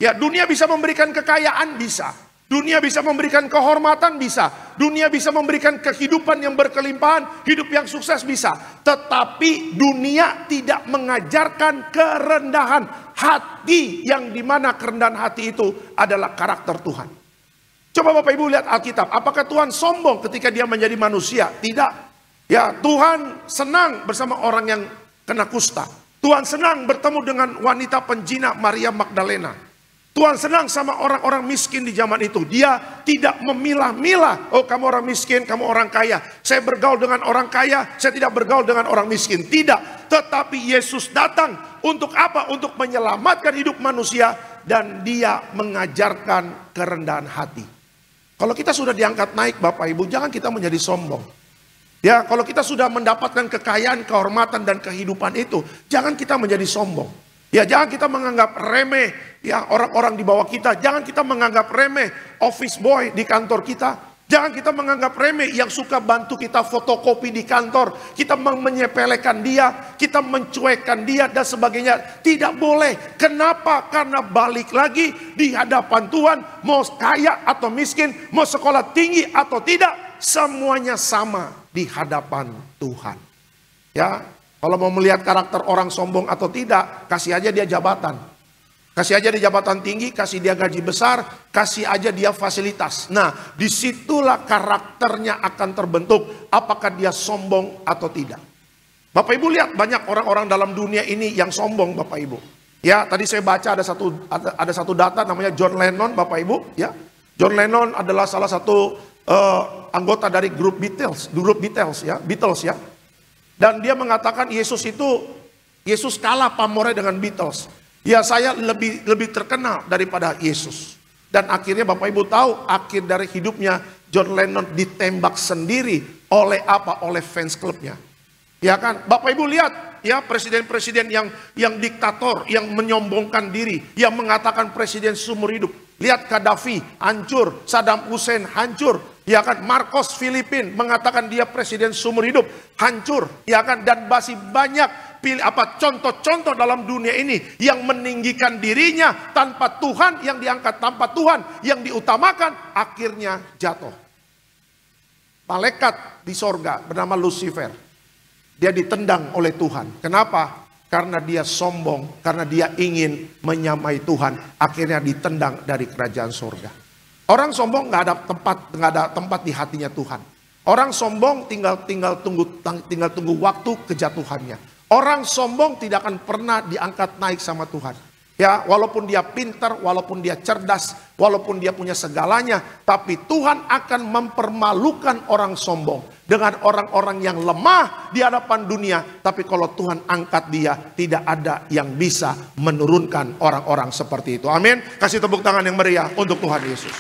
Ya, dunia bisa memberikan kekayaan, bisa. Dunia bisa memberikan kehormatan, bisa. Dunia bisa memberikan kehidupan yang berkelimpahan, hidup yang sukses, bisa. Tetapi dunia tidak mengajarkan kerendahan hati, yang dimana kerendahan hati itu adalah karakter Tuhan. Coba Bapak Ibu lihat Alkitab, apakah Tuhan sombong ketika dia menjadi manusia? Tidak. Ya, Tuhan senang bersama orang yang kena kusta. Tuhan senang bertemu dengan wanita penjina Maria Magdalena. Tuhan senang sama orang-orang miskin di zaman itu. Dia tidak memilah-milah. Oh, kamu orang miskin, kamu orang kaya. Saya bergaul dengan orang kaya, saya tidak bergaul dengan orang miskin. Tidak. Tetapi Yesus datang untuk apa? Untuk menyelamatkan hidup manusia. Dan dia mengajarkan kerendahan hati. Kalau kita sudah diangkat naik Bapak Ibu, jangan kita menjadi sombong. Ya, kalau kita sudah mendapatkan kekayaan, kehormatan, dan kehidupan itu, jangan kita menjadi sombong. Ya, jangan kita menganggap remeh ya orang-orang di bawah kita. Jangan kita menganggap remeh office boy di kantor kita. Jangan kita menganggap remeh yang suka bantu kita fotokopi di kantor. Kita menyepelekan dia, kita mencuekkan dia dan sebagainya. Tidak boleh. Kenapa? Karena balik lagi di hadapan Tuhan, mau kaya atau miskin, mau sekolah tinggi atau tidak, semuanya sama di hadapan Tuhan. Ya, kalau mau melihat karakter orang sombong atau tidak, kasih aja dia jabatan. Kasih aja dia jabatan tinggi, kasih dia gaji besar, kasih aja dia fasilitas. Nah, disitulah karakternya akan terbentuk, apakah dia sombong atau tidak. Bapak Ibu lihat banyak orang-orang dalam dunia ini yang sombong Bapak Ibu. Ya, tadi saya baca ada satu data namanya John Lennon Bapak Ibu. Ya, John Lennon adalah salah satu anggota dari grup Beatles ya. Dan dia mengatakan Yesus kalah pamornya dengan Beatles. Ya, saya lebih terkenal daripada Yesus. Dan akhirnya Bapak Ibu tahu akhir dari hidupnya John Lennon ditembak sendiri oleh apa? Oleh fans klubnya. Ya kan? Bapak Ibu lihat ya presiden-presiden yang diktator, yang menyombongkan diri, yang mengatakan presiden seumur hidup. Lihat Gaddafi hancur, Saddam Hussein hancur, ya kan? Marcos Filipin mengatakan dia presiden seumur hidup, hancur, ya kan? Dan masih banyak contoh-contoh dalam dunia ini yang meninggikan dirinya tanpa Tuhan, yang diangkat tanpa Tuhan, yang diutamakan, akhirnya jatuh. Malaikat di sorga bernama Lucifer, dia ditendang oleh Tuhan. Kenapa? Karena dia sombong, karena dia ingin menyamai Tuhan, akhirnya ditendang dari kerajaan sorga. Orang sombong nggak ada tempat di hatinya Tuhan. Orang sombong tinggal tunggu waktu kejatuhannya. Orang sombong tidak akan pernah diangkat naik sama Tuhan. Ya, walaupun dia pintar, walaupun dia cerdas, walaupun dia punya segalanya, tapi Tuhan akan mempermalukan orang sombong dengan orang-orang yang lemah di hadapan dunia. Tapi kalau Tuhan angkat dia, tidak ada yang bisa menurunkan orang-orang seperti itu. Amin. Kasih tepuk tangan yang meriah untuk Tuhan Yesus.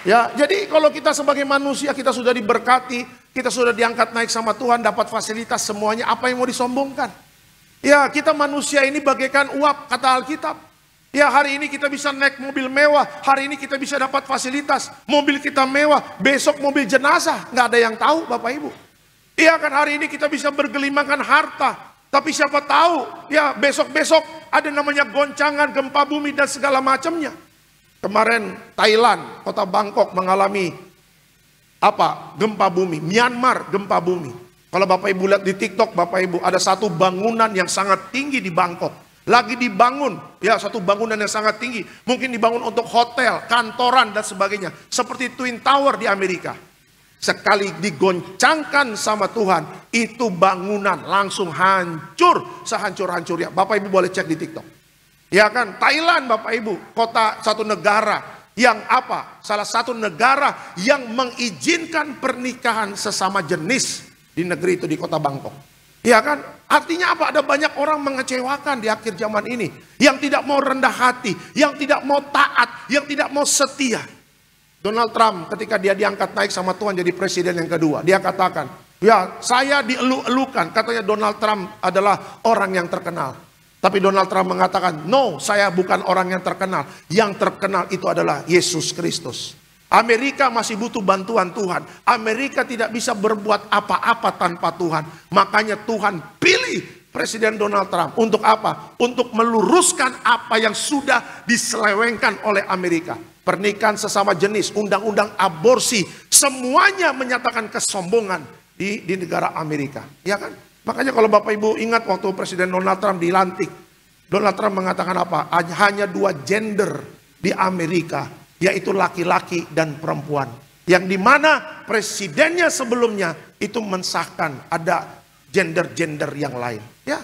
Ya, jadi kalau kita sebagai manusia, kita sudah diberkati, kita sudah diangkat naik sama Tuhan, dapat fasilitas semuanya, apa yang mau disombongkan? Ya, kita manusia ini bagaikan uap, kata Alkitab. Ya, hari ini kita bisa naik mobil mewah, hari ini kita bisa dapat fasilitas, mobil kita mewah, besok mobil jenazah, nggak ada yang tahu Bapak Ibu. Iya kan, hari ini kita bisa bergelimangkan harta, tapi siapa tahu, ya besok-besok ada namanya goncangan, gempa bumi dan segala macamnya. Kemarin Thailand, kota Bangkok mengalami apa? Gempa bumi. Myanmar gempa bumi. Kalau Bapak Ibu lihat di TikTok, Bapak Ibu, ada satu bangunan yang sangat tinggi di Bangkok. Lagi dibangun, ya, satu bangunan yang sangat tinggi. Mungkin dibangun untuk hotel, kantoran, dan sebagainya. Seperti Twin Tower di Amerika. Sekali digoncangkan sama Tuhan, itu bangunan langsung hancur, sehancur-hancurnya. Bapak Ibu boleh cek di TikTok. Ya kan, Thailand Bapak Ibu, kota satu negara yang apa? Salah satu negara yang mengizinkan pernikahan sesama jenis di negeri itu, di kota Bangkok. Ya kan? Artinya apa? Ada banyak orang mengecewakan di akhir zaman ini. Yang tidak mau rendah hati, yang tidak mau taat, yang tidak mau setia. Donald Trump ketika dia diangkat naik sama Tuhan jadi presiden yang kedua, dia katakan, ya saya dielu-elukan. Katanya Donald Trump adalah orang yang terkenal. Tapi Donald Trump mengatakan, no, saya bukan orang yang terkenal. Yang terkenal itu adalah Yesus Kristus. Amerika masih butuh bantuan Tuhan. Amerika tidak bisa berbuat apa-apa tanpa Tuhan. Makanya Tuhan pilih Presiden Donald Trump. Untuk apa? Untuk meluruskan apa yang sudah diselewengkan oleh Amerika. Pernikahan sesama jenis, undang-undang aborsi, semuanya menyatakan kesombongan di negara Amerika. Ya kan? Makanya kalau Bapak Ibu ingat waktu Presiden Donald Trump dilantik, Donald Trump mengatakan apa? Hanya 2 gender di Amerika, yaitu laki-laki dan perempuan. Yang dimana presidennya sebelumnya itu mensahkan ada gender-gender yang lain. Ya,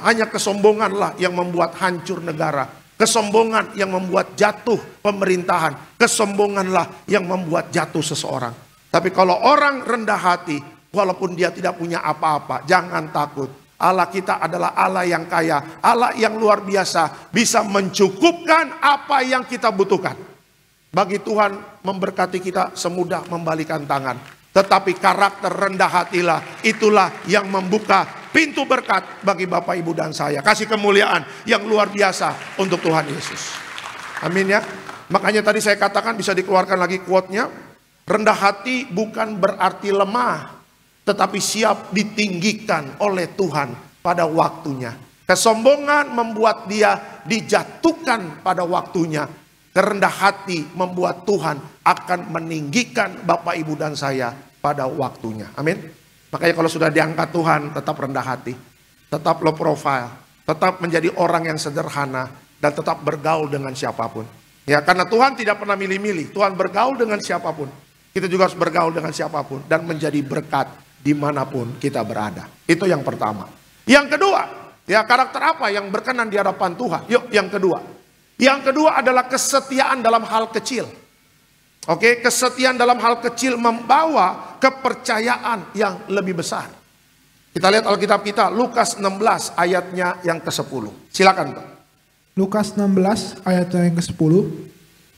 hanya kesombonganlah yang membuat hancur negara. Kesombongan yang membuat jatuh pemerintahan. Kesombonganlah yang membuat jatuh seseorang. Tapi kalau orang rendah hati, walaupun dia tidak punya apa-apa, jangan takut. Allah kita adalah Allah yang kaya, Allah yang luar biasa, bisa mencukupkan apa yang kita butuhkan. Bagi Tuhan memberkati kita semudah membalikan tangan. Tetapi karakter rendah hatilah, itulah yang membuka pintu berkat bagi Bapak Ibu dan saya. Kasih kemuliaan yang luar biasa untuk Tuhan Yesus. Amin ya. Makanya tadi saya katakan, bisa dikeluarkan lagi quote-nya. Rendah hati bukan berarti lemah, tetapi siap ditinggikan oleh Tuhan pada waktunya. Kesombongan membuat dia dijatuhkan pada waktunya. Kerendah hati membuat Tuhan akan meninggikan Bapak Ibu dan saya pada waktunya. Amin. Makanya kalau sudah diangkat Tuhan, tetap rendah hati, tetap low profile, tetap menjadi orang yang sederhana, dan tetap bergaul dengan siapapun. Ya, karena Tuhan tidak pernah milih-milih. Tuhan bergaul dengan siapapun. Kita juga harus bergaul dengan siapapun dan menjadi berkat dimanapun kita berada. Itu yang pertama. Yang kedua, ya, karakter apa yang berkenan di hadapan Tuhan? Yuk, yang kedua. Yang kedua adalah kesetiaan dalam hal kecil. Oke, kesetiaan dalam hal kecil membawa kepercayaan yang lebih besar. Kita lihat Alkitab kita, Lukas 16 ayatnya yang ke-10. Silakan, Pak. Lukas 16 ayatnya yang ke-10.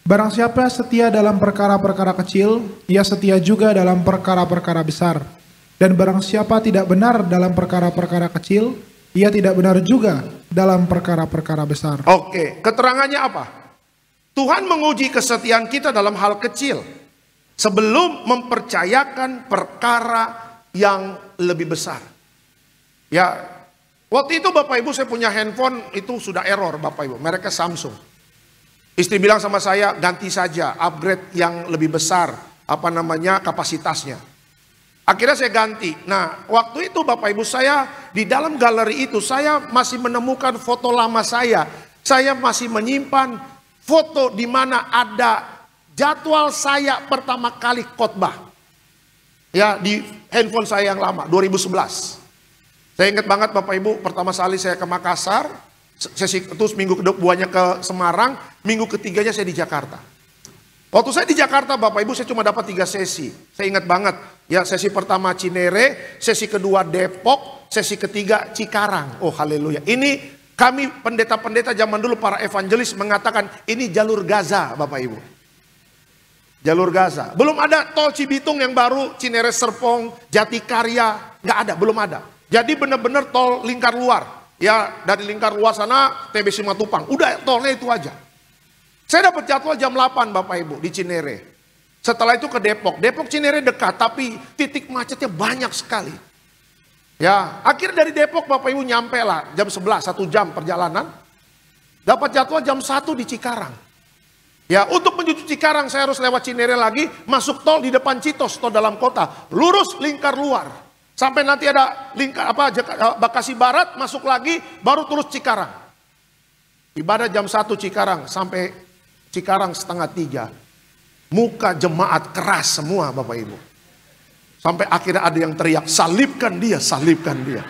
Barang siapa setia dalam perkara-perkara kecil, ia setia juga dalam perkara-perkara besar. Dan barang siapa tidak benar dalam perkara-perkara kecil, ia tidak benar juga dalam perkara-perkara besar. Oke, keterangannya apa? Tuhan menguji kesetiaan kita dalam hal kecil sebelum mempercayakan perkara yang lebih besar. Ya, waktu itu Bapak Ibu saya punya handphone itu sudah error Bapak Ibu, mereknya Samsung. Istri bilang sama saya, ganti saja, upgrade yang lebih besar, kapasitasnya. Akhirnya saya ganti. Nah, waktu itu Bapak Ibu, saya di dalam galeri itu saya masih menemukan foto lama saya. Saya masih menyimpan foto di mana ada jadwal saya pertama kali khotbah. Ya, di handphone saya yang lama, 2011. Saya ingat banget Bapak Ibu, pertama kali saya ke Makassar, terus minggu keduanya ke Semarang, minggu ketiganya saya di Jakarta. Waktu saya di Jakarta Bapak Ibu, saya cuma dapat 3 sesi. Saya ingat banget, ya, sesi pertama Cinere, sesi kedua Depok, sesi ketiga Cikarang. Oh haleluya. Ini kami pendeta-pendeta zaman dulu, para evangelis mengatakan ini jalur Gaza Bapak Ibu. Jalur Gaza. Belum ada tol Cibitung yang baru, Cinere Serpong, Jatikarya, nggak ada, belum ada. Jadi benar-benar tol lingkar luar. Ya, dari lingkar luar sana TB Simatupang. Udah tolnya itu aja. Saya dapat jadwal jam 8 Bapak Ibu di Cinere. Setelah itu ke Depok. Depok Cinere dekat, tapi titik macetnya banyak sekali. Ya, akhir dari Depok Bapak Ibu nyampe lah jam 11, 1 jam perjalanan. Dapat jadwal jam 1 di Cikarang. Ya, untuk menuju Cikarang saya harus lewat Cinere lagi, masuk tol di depan Citos, tol dalam kota, lurus lingkar luar. Sampai nanti ada lingkar Bekasi Barat, masuk lagi, baru terus Cikarang. Ibadah jam 1 Cikarang, sampai Cikarang 2:30. Muka jemaat keras semua Bapak Ibu. Sampai akhirnya ada yang teriak, salibkan dia, salibkan dia.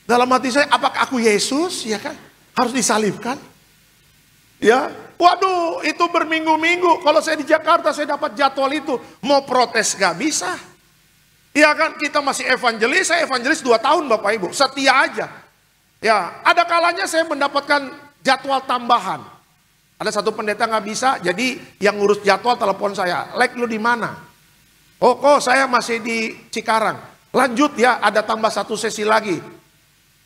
Dalam hati saya, apakah aku Yesus? Ya kan? Harus disalibkan? Ya, waduh, itu berminggu-minggu. Kalau saya di Jakarta, saya dapat jadwal itu. Mau protes gak bisa. Ya kan, kita masih evangelis. Saya evangelis 2 tahun Bapak Ibu. Setia aja. Ya, ada kalanya saya mendapatkan jadwal tambahan. Ada satu pendeta gak bisa, jadi yang ngurus jadwal telepon saya. Like, lu di mana? Oh, kok saya masih di Cikarang. Lanjut ya, ada tambah 1 sesi lagi.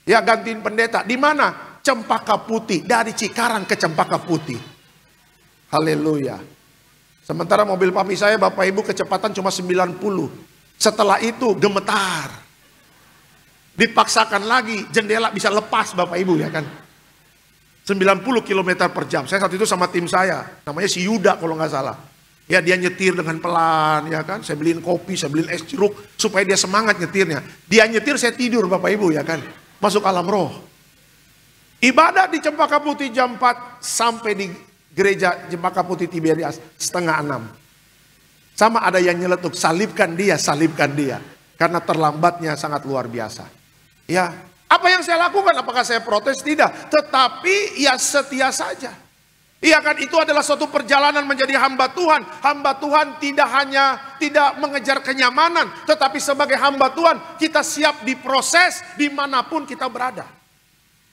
Ya, gantiin pendeta. Di mana? Cempaka Putih, dari Cikarang ke Cempaka Putih. Haleluya. Sementara mobil papi saya Bapak Ibu kecepatan cuma 90. Setelah itu gemetar. Dipaksakan lagi, jendela bisa lepas Bapak Ibu ya kan. 90 km per jam. Saya saat itu sama tim saya, namanya si Yuda kalau nggak salah. Ya dia nyetir dengan pelan ya kan. Saya beliin kopi, saya beliin es jeruk supaya dia semangat nyetirnya. Dia nyetir, saya tidur Bapak Ibu ya kan. Masuk alam roh. Ibadah di Cempaka Putih jam 4 sampai di gereja Cempaka Putih Tiberias 5:30. Sama ada yang nyeletuk, salibkan dia, salibkan dia. Karena terlambatnya sangat luar biasa. Ya, apa yang saya lakukan? Apakah saya protes? Tidak. Tetapi ya setia saja. Iya kan, itu adalah suatu perjalanan menjadi hamba Tuhan. Hamba Tuhan tidak mengejar kenyamanan. Tetapi sebagai hamba Tuhan, kita siap diproses dimanapun kita berada.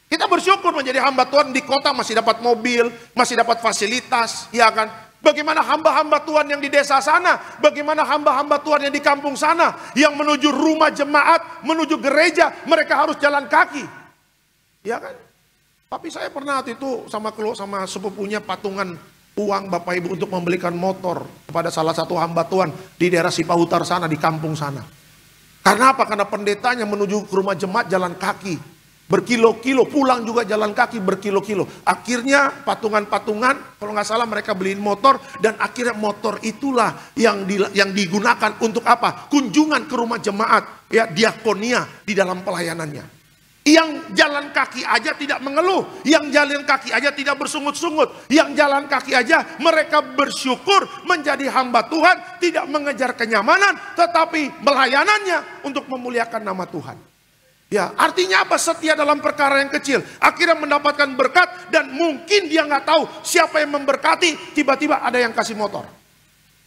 Kita bersyukur menjadi hamba Tuhan di kota masih dapat mobil, masih dapat fasilitas, ya kan? Bagaimana hamba-hamba Tuhan yang di desa sana, bagaimana hamba-hamba Tuhan yang di kampung sana, yang menuju rumah jemaat, menuju gereja, mereka harus jalan kaki. Ya kan? Tapi saya pernah waktu itu sama sepupunya patungan uang Bapak Ibu untuk membelikan motor kepada salah satu hamba Tuhan di daerah Sipahutar sana, di kampung sana. Karena apa? Karena pendetanya menuju ke rumah jemaat jalan kaki. Berkilo-kilo, pulang juga jalan kaki berkilo-kilo. Akhirnya patungan-patungan, kalau nggak salah mereka beliin motor. Dan akhirnya motor itulah yang digunakan untuk apa? Kunjungan ke rumah jemaat, ya, diakonia di dalam pelayanannya. Yang jalan kaki aja tidak mengeluh. Yang jalan kaki aja tidak bersungut-sungut. Yang jalan kaki aja mereka bersyukur menjadi hamba Tuhan. Tidak mengejar kenyamanan, tetapi melayanannya untuk memuliakan nama Tuhan. Ya, artinya apa? Setia dalam perkara yang kecil. Akhirnya mendapatkan berkat dan mungkin dia nggak tahu siapa yang memberkati. Tiba-tiba ada yang kasih motor.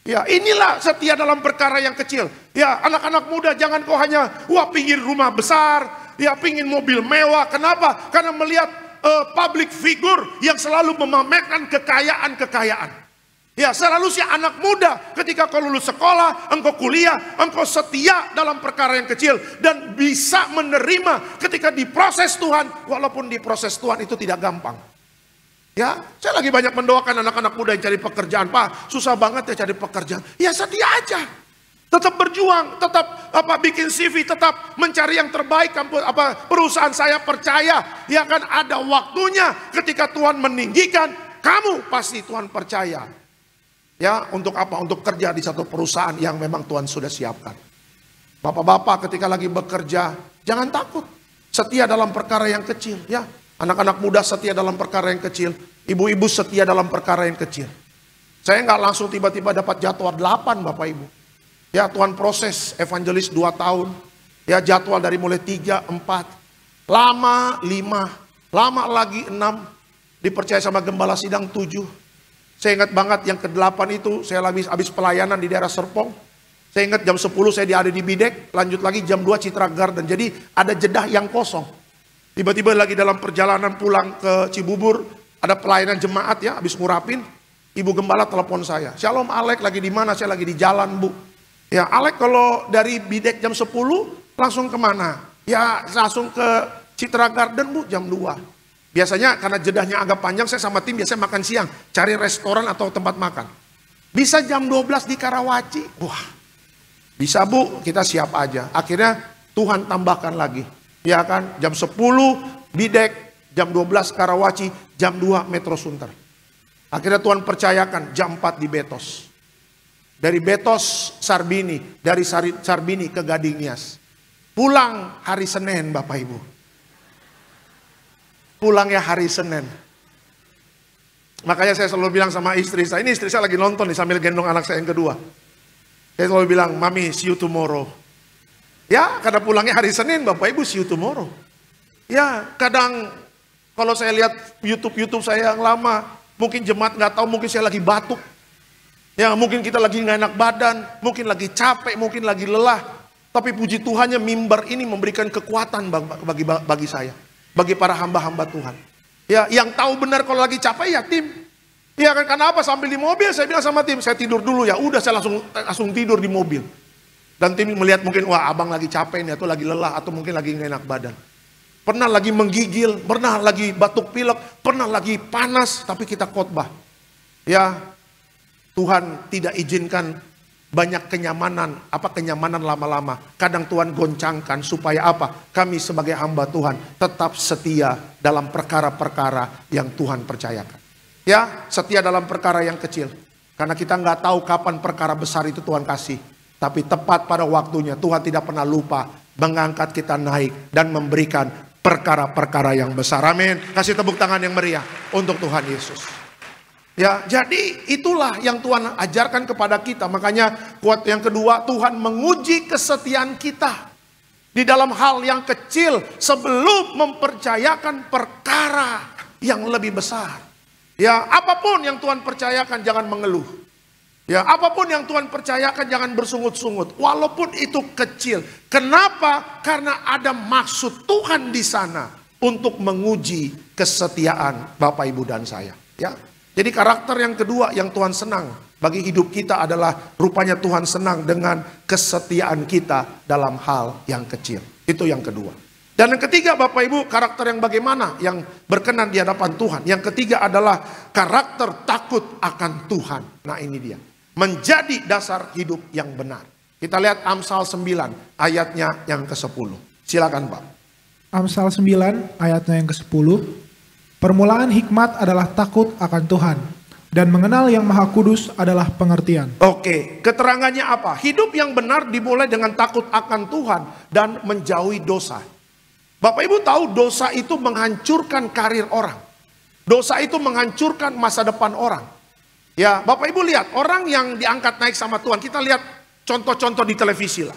Ya, inilah setia dalam perkara yang kecil. Ya, anak-anak muda jangan kau hanya pingin rumah besar, ya pingin mobil mewah. Kenapa? Karena melihat public figure yang selalu memamerkan kekayaan-kekayaan. Ya, selalu si anak muda ketika kau lulus sekolah, engkau kuliah, engkau setia dalam perkara yang kecil. Dan bisa menerima ketika diproses Tuhan, walaupun diproses Tuhan itu tidak gampang. Ya, saya lagi banyak mendoakan anak-anak muda yang cari pekerjaan. Pak, susah banget ya cari pekerjaan. Ya setia aja. Tetap berjuang, tetap bikin CV, tetap mencari yang terbaik. Perusahaan saya percaya, ya kan ada waktunya ketika Tuhan meninggikan, kamu pasti Tuhan percaya. Ya, untuk apa? Untuk kerja di satu perusahaan yang memang Tuhan sudah siapkan. Bapak-bapak ketika lagi bekerja, jangan takut. Setia dalam perkara yang kecil. Ya, anak-anak muda setia dalam perkara yang kecil. Ibu-ibu setia dalam perkara yang kecil. Saya nggak langsung tiba-tiba dapat jadwal 8 Bapak Ibu. Ya, Tuhan proses evangelis 2 tahun. Ya, jadwal dari mulai 3, 4. Lama 5. Lama lagi 6. Dipercaya sama gembala sidang 7. Saya ingat banget yang ke-8 itu saya habis pelayanan di daerah Serpong. Saya ingat jam 10 saya ada di Bidek, lanjut lagi jam 2 Citra Garden. Jadi ada jedah yang kosong. Tiba-tiba lagi dalam perjalanan pulang ke Cibubur, ada pelayanan jemaat ya, habis ngurapin. Ibu gembala telepon saya. Shalom Alek, lagi di mana? Saya lagi di jalan Bu. Ya Alek kalau dari Bidek jam 10 langsung kemana? Ya langsung ke Citra Garden Bu jam 2. Biasanya karena jedahnya agak panjang, saya sama tim biasanya makan siang. Cari restoran atau tempat makan. Bisa jam 12 di Karawaci. Wah, bisa Bu, kita siap aja. Akhirnya Tuhan tambahkan lagi. Ya kan, jam 10 Bidek, jam 12 Karawaci, jam 2 Metro Sunter. Akhirnya Tuhan percayakan jam 4 di Betos. Dari Betos Sarbini, dari Sarbini ke Gading Nias. Pulang hari Senin Bapak Ibu. Pulang ya hari Senin. Makanya saya selalu bilang sama istri saya, ini istri saya lagi nonton nih sambil gendong anak saya yang kedua. Saya selalu bilang, Mami see you tomorrow. Ya karena pulangnya hari Senin Bapak Ibu see you tomorrow. Ya kadang kalau saya lihat YouTube saya yang lama, mungkin jemaat nggak tahu, mungkin saya lagi batuk. Ya mungkin kita lagi nggak enak badan, mungkin lagi capek, mungkin lagi lelah. Tapi puji Tuhannya mimbar ini memberikan kekuatan bagi saya. Bagi para hamba-hamba Tuhan. Ya, yang tahu benar kalau lagi capek ya tim. Ya kan, karena apa? Sambil di mobil saya bilang sama tim, saya tidur dulu ya. Udah saya langsung tidur di mobil. Dan tim melihat mungkin, wah abang lagi capek nih, atau lagi lelah, atau mungkin lagi nggak enak badan. Pernah lagi menggigil, pernah lagi batuk pilek, pernah lagi panas, tapi kita khotbah. Ya, Tuhan tidak izinkan banyak kenyamanan lama-lama. Kadang Tuhan goncangkan supaya apa? Kami sebagai hamba Tuhan tetap setia dalam perkara-perkara yang Tuhan percayakan. Ya, setia dalam perkara yang kecil. Karena kita nggak tahu kapan perkara besar itu Tuhan kasih. Tapi tepat pada waktunya Tuhan tidak pernah lupa mengangkat kita naik dan memberikan perkara-perkara yang besar. Amin. Kasih tepuk tangan yang meriah untuk Tuhan Yesus. Ya, jadi itulah yang Tuhan ajarkan kepada kita. Makanya kuat yang kedua, Tuhan menguji kesetiaan kita di dalam hal yang kecil sebelum mempercayakan perkara yang lebih besar. Ya, apapun yang Tuhan percayakan jangan mengeluh. Ya, apapun yang Tuhan percayakan jangan bersungut-sungut, walaupun itu kecil. Kenapa? Karena ada maksud Tuhan di sana untuk menguji kesetiaan Bapak, Ibu dan saya. Ya. Jadi karakter yang kedua yang Tuhan senang bagi hidup kita adalah rupanya Tuhan senang dengan kesetiaan kita dalam hal yang kecil. Itu yang kedua. Dan yang ketiga Bapak Ibu, karakter yang bagaimana yang berkenan di hadapan Tuhan. Yang ketiga adalah karakter takut akan Tuhan. Nah ini dia. Menjadi dasar hidup yang benar. Kita lihat Amsal 9 ayatnya yang ke-10. Silakan Pak. Amsal 9 ayatnya yang ke-10. Permulaan hikmat adalah takut akan Tuhan, dan mengenal yang Maha Kudus adalah pengertian. Oke, keterangannya apa? Hidup yang benar dimulai dengan takut akan Tuhan dan menjauhi dosa. Bapak Ibu tahu dosa itu menghancurkan karir orang. Dosa itu menghancurkan masa depan orang. Ya, Bapak Ibu lihat orang yang diangkat naik sama Tuhan. Kita lihat contoh-contoh di televisi lah.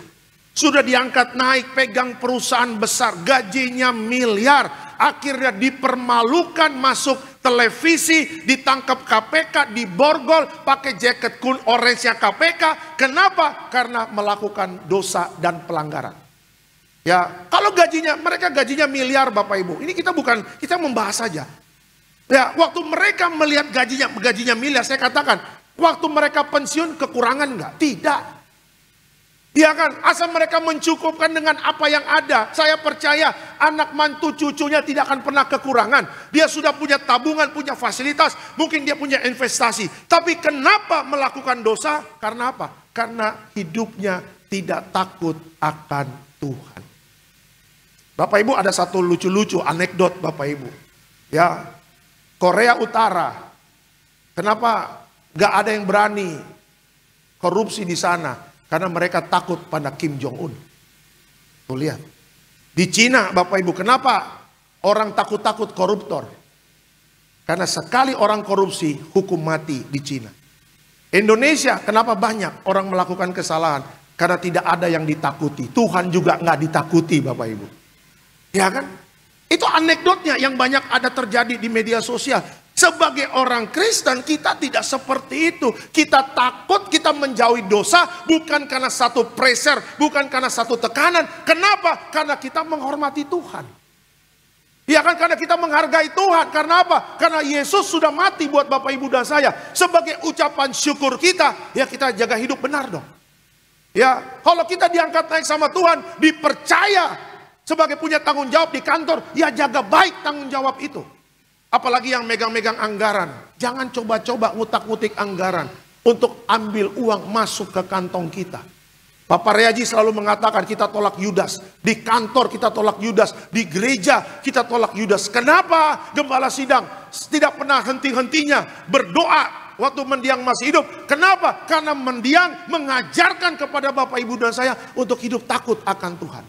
Sudah diangkat naik, pegang perusahaan besar, gajinya miliar. Akhirnya dipermalukan masuk televisi, ditangkap KPK, diborgol, pakai jaket orange-nya KPK. Kenapa? Karena melakukan dosa dan pelanggaran. Ya, kalau mereka gajinya miliar Bapak Ibu. Ini kita membahas saja. Ya, waktu mereka melihat gajinya miliar, saya katakan, waktu mereka pensiun kekurangan enggak? Tidak. Ya kan, asal mereka mencukupkan dengan apa yang ada. Saya percaya anak mantu cucunya tidak akan pernah kekurangan. Dia sudah punya tabungan, punya fasilitas, mungkin dia punya investasi. Tapi kenapa melakukan dosa? Karena apa? Karena hidupnya tidak takut akan Tuhan. Bapak Ibu, ada satu lucu-lucu anekdot Bapak Ibu. Ya, Korea Utara. Kenapa gak ada yang berani korupsi di sana? Karena mereka takut pada Kim Jong-un. Tuh lihat. Di Cina Bapak Ibu, kenapa orang takut-takut koruptor? Karena sekali orang korupsi, hukum mati di Cina. Indonesia, kenapa banyak orang melakukan kesalahan? Karena tidak ada yang ditakuti. Tuhan juga nggak ditakuti Bapak Ibu. Ya kan? Itu anekdotnya yang banyak ada terjadi di media sosial. Sebagai orang Kristen kita tidak seperti itu. Kita takut, kita menjauhi dosa bukan karena satu pressure, bukan karena satu tekanan. Kenapa? Karena kita menghormati Tuhan. Ya kan, karena kita menghargai Tuhan. Karena apa? Karena Yesus sudah mati buat Bapak Ibu dan saya. Sebagai ucapan syukur kita, ya kita jaga hidup benar dong. Ya, kalau kita diangkat naik sama Tuhan, dipercaya sebagai punya tanggung jawab di kantor, ya jaga baik tanggung jawab itu. Apalagi yang megang-megang anggaran. Jangan coba-coba ngutak-ngutik anggaran untuk ambil uang masuk ke kantong kita. Bapak Reaji selalu mengatakan kita tolak Yudas. Di kantor kita tolak Yudas. Di gereja kita tolak Yudas. Kenapa? Gembala sidang. tidak pernah henti-hentinya berdoa waktu mendiang masih hidup. Kenapa? Karena mendiang mengajarkan kepada Bapak Ibu dan saya untuk hidup takut akan Tuhan.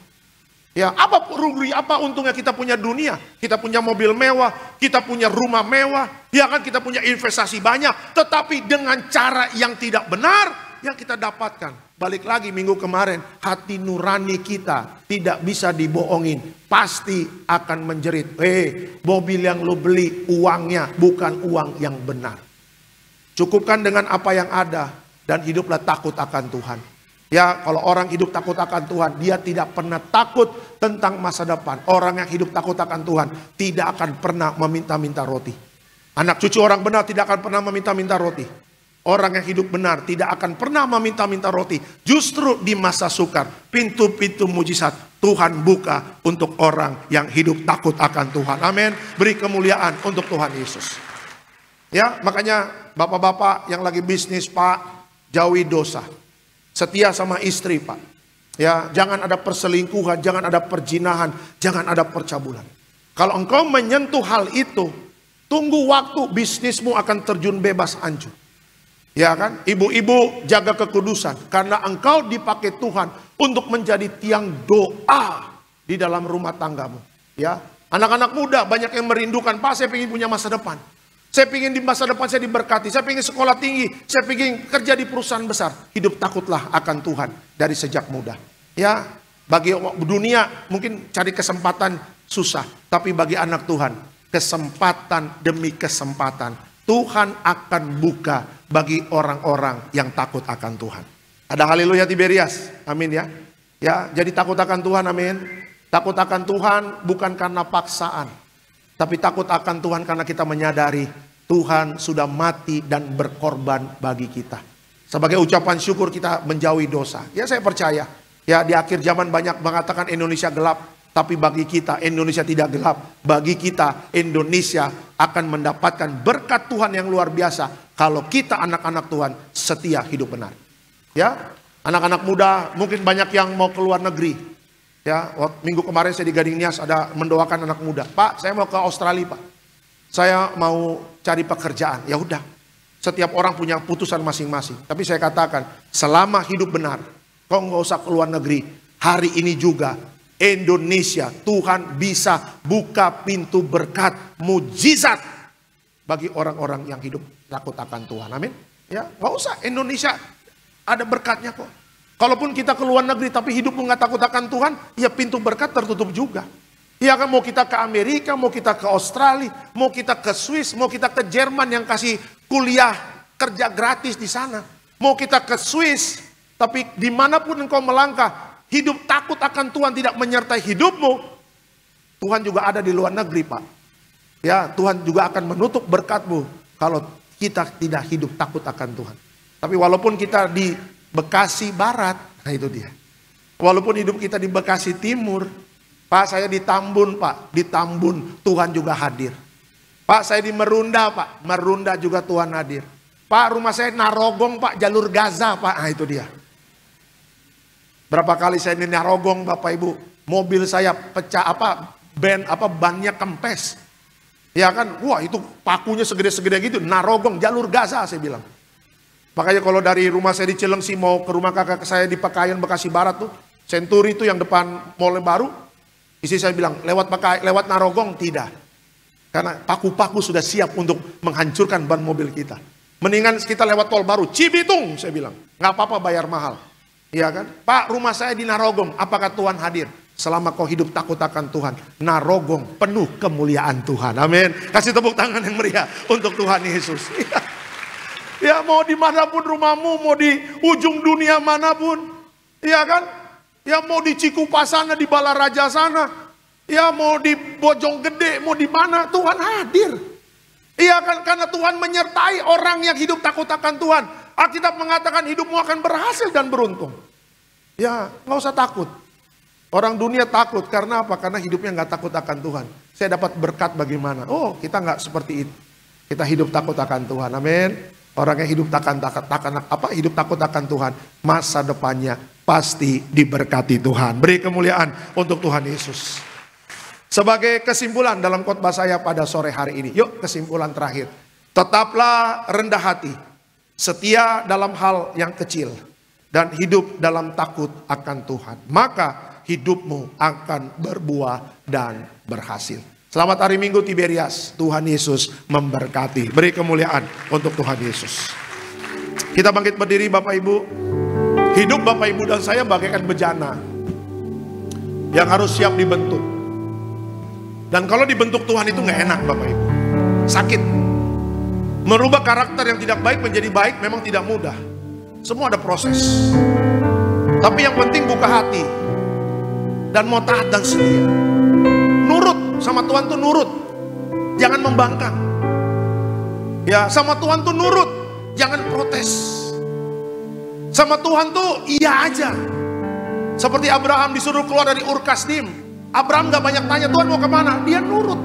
Ya, apa rugi, apa untungnya kita punya dunia, kita punya mobil mewah, kita punya rumah mewah, ya kan, kita punya investasi banyak, tetapi dengan cara yang tidak benar yang kita dapatkan. Balik lagi minggu kemarin, hati nurani kita tidak bisa dibohongin, pasti akan menjerit. Mobil yang lo beli uangnya bukan uang yang benar. Cukupkan dengan apa yang ada dan hiduplah takut akan Tuhan. Ya, kalau orang hidup takut akan Tuhan, dia tidak pernah takut tentang masa depan. Orang yang hidup takut akan Tuhan tidak akan pernah meminta-minta roti. Anak cucu orang benar tidak akan pernah meminta-minta roti. Orang yang hidup benar tidak akan pernah meminta-minta roti. Justru di masa sukar, pintu-pintu mujizat Tuhan buka untuk orang yang hidup takut akan Tuhan. Amin. Beri kemuliaan untuk Tuhan Yesus. Ya, makanya bapak-bapak yang lagi bisnis, Pak, jauhi dosa. Setia sama istri, Pak. Ya, jangan ada perselingkuhan, jangan ada perzinahan, jangan ada percabulan. Kalau engkau menyentuh hal itu, tunggu waktu bisnismu akan terjun bebas hancur. Ya kan? Ibu-ibu jaga kekudusan karena engkau dipakai Tuhan untuk menjadi tiang doa di dalam rumah tanggamu. Ya, anak-anak muda banyak yang merindukan, Pak, saya ingin punya masa depan. Saya ingin di masa depan saya diberkati, saya ingin sekolah tinggi, saya ingin kerja di perusahaan besar. Hidup takutlah akan Tuhan dari sejak muda. Ya, bagi dunia mungkin cari kesempatan susah, tapi bagi anak Tuhan, kesempatan demi kesempatan Tuhan akan buka bagi orang-orang yang takut akan Tuhan. Ada haleluya Tiberias, amin ya. Ya, jadi takut akan Tuhan, amin. Takut akan Tuhan bukan karena paksaan, tapi takut akan Tuhan karena kita menyadari Tuhan sudah mati dan berkorban bagi kita. Sebagai ucapan syukur kita menjauhi dosa. Ya, saya percaya. Ya, di akhir zaman banyak mengatakan Indonesia gelap. Tapi bagi kita Indonesia tidak gelap. Bagi kita Indonesia akan mendapatkan berkat Tuhan yang luar biasa. Kalau kita anak-anak Tuhan setia hidup benar. Ya, anak-anak muda mungkin banyak yang mau ke luar negeri. Ya, minggu kemarin saya di Gading Nias ada mendoakan anak muda. Pak, saya mau ke Australia, Pak. Saya mau cari pekerjaan. Ya udah, setiap orang punya putusan masing-masing. Tapi saya katakan, selama hidup benar, kau nggak usah ke luar negeri. Hari ini juga Indonesia, Tuhan bisa buka pintu berkat, mujizat bagi orang-orang yang hidup takut akan Tuhan. Amin. Ya, nggak usah, Indonesia ada berkatnya kok. Kalaupun kita ke luar negeri tapi hidupmu nggak takut akan Tuhan, ya pintu berkat tertutup juga. Ya kan, mau kita ke Amerika, mau kita ke Australia, mau kita ke Swiss, mau kita ke Jerman yang kasih kuliah kerja gratis di sana. Mau kita ke Swiss, tapi dimanapun engkau melangkah, hidup takut akan Tuhan tidak menyertai hidupmu, Tuhan juga ada di luar negeri, Pak. Ya, Tuhan juga akan menutup berkatmu kalau kita tidak hidup takut akan Tuhan. Tapi walaupun kita di Bekasi Barat, nah itu dia. Walaupun hidup kita di Bekasi Timur, Pak, saya di Tambun, Pak. Di Tambun Tuhan juga hadir. Pak, saya di Merunda, Pak. Merunda juga Tuhan hadir. Pak, rumah saya Narogong, Pak. Jalur Gaza, Pak. Nah itu dia. Berapa kali saya di Narogong, Bapak Ibu. Mobil saya pecah, bannya kempes. Ya kan, wah itu pakunya segede-segede gitu. Narogong, jalur Gaza saya bilang. Makanya kalau dari rumah saya di Cilengsi mau ke rumah kakak saya di Pekayon, Bekasi Barat tuh. Century itu yang depan mall baru. Istri saya bilang, lewat Narogong, tidak. Karena paku-paku sudah siap untuk menghancurkan ban mobil kita. Mendingan kita lewat tol baru, Cibitung, saya bilang. Nggak apa-apa bayar mahal. Iya kan? Pak, rumah saya di Narogong, apakah Tuhan hadir? Selama kau hidup takut akan Tuhan, Narogong penuh kemuliaan Tuhan. Amin. Kasih tepuk tangan yang meriah untuk Tuhan Yesus. Ya, mau dimanapun rumahmu, mau di ujung dunia manapun. Iya kan? Ya mau di Cikupa sana, di Balaraja sana. Ya mau di Bojonggede, mau di mana, Tuhan hadir. Iya kan, karena Tuhan menyertai orang yang hidup takut akan Tuhan. Alkitab mengatakan hidupmu akan berhasil dan beruntung. Ya, nggak usah takut. Orang dunia takut, karena apa? Karena hidupnya nggak takut akan Tuhan. Saya dapat berkat bagaimana? Oh, kita nggak seperti itu. Kita hidup takut akan Tuhan, amin. Orang yang hidup hidup takut akan Tuhan, masa depannya pasti diberkati Tuhan. Beri kemuliaan untuk Tuhan Yesus. Sebagai kesimpulan dalam khotbah saya pada sore hari ini. Yuk kesimpulan terakhir. Tetaplah rendah hati, setia dalam hal yang kecil, dan hidup dalam takut akan Tuhan. Maka hidupmu akan berbuah dan berhasil. Selamat hari Minggu Tiberias. Tuhan Yesus memberkati. Beri kemuliaan untuk Tuhan Yesus. Kita bangkit berdiri Bapak Ibu. Hidup Bapak Ibu dan saya bagaikan bejana yang harus siap dibentuk. Dan kalau dibentuk Tuhan itu nggak enak Bapak Ibu. Sakit. Merubah karakter yang tidak baik menjadi baik memang tidak mudah. Semua ada proses. Tapi yang penting buka hati. Dan mau taat dan setia. Nurut sama Tuhan tuh nurut. Jangan membangkang. Ya, sama Tuhan tuh nurut. Jangan protes. Sama Tuhan tuh iya aja. Seperti Abraham disuruh keluar dari Ur Kasdim. Abraham gak banyak tanya, Tuhan mau kemana? Dia nurut.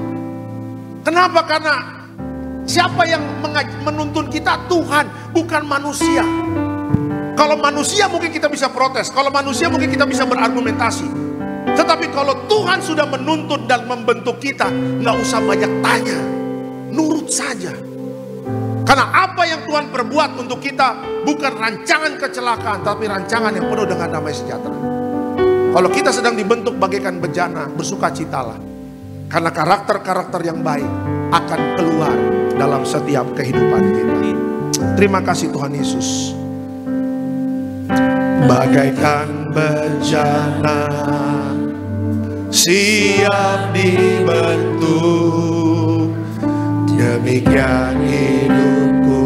Kenapa? Karena siapa yang menuntun kita? Tuhan, bukan manusia. Kalau manusia mungkin kita bisa protes. Kalau manusia mungkin kita bisa berargumentasi. Tetapi kalau Tuhan sudah menuntun dan membentuk kita, gak usah banyak tanya. Nurut saja. Karena apa yang Tuhan perbuat untuk kita bukan rancangan kecelakaan, tapi rancangan yang penuh dengan damai sejahtera. Kalau kita sedang dibentuk bagaikan bejana, bersukacitalah. Karena karakter-karakter yang baik akan keluar dalam setiap kehidupan kita. Terima kasih Tuhan Yesus. Bagaikan bejana, siap dibentuk. Demikian hidupku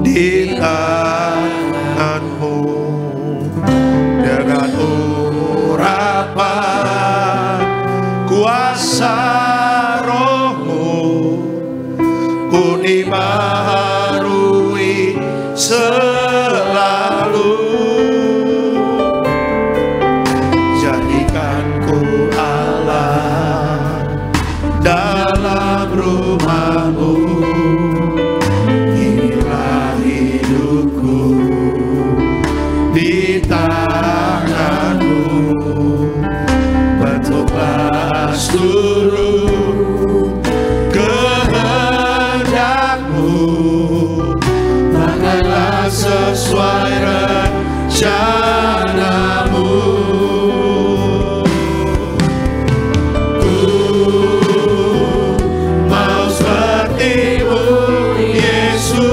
di tanganmu. Dengan urapan kuasa rohmu, ku dibaharui selalu. Jadikanku Allah dalam rumahmu. Inilah hidupku di tanganmu. Bentuklah seluruh kehendakmu. Makanya sesuai rencanamu. Ku mau seperti-Mu Yesus,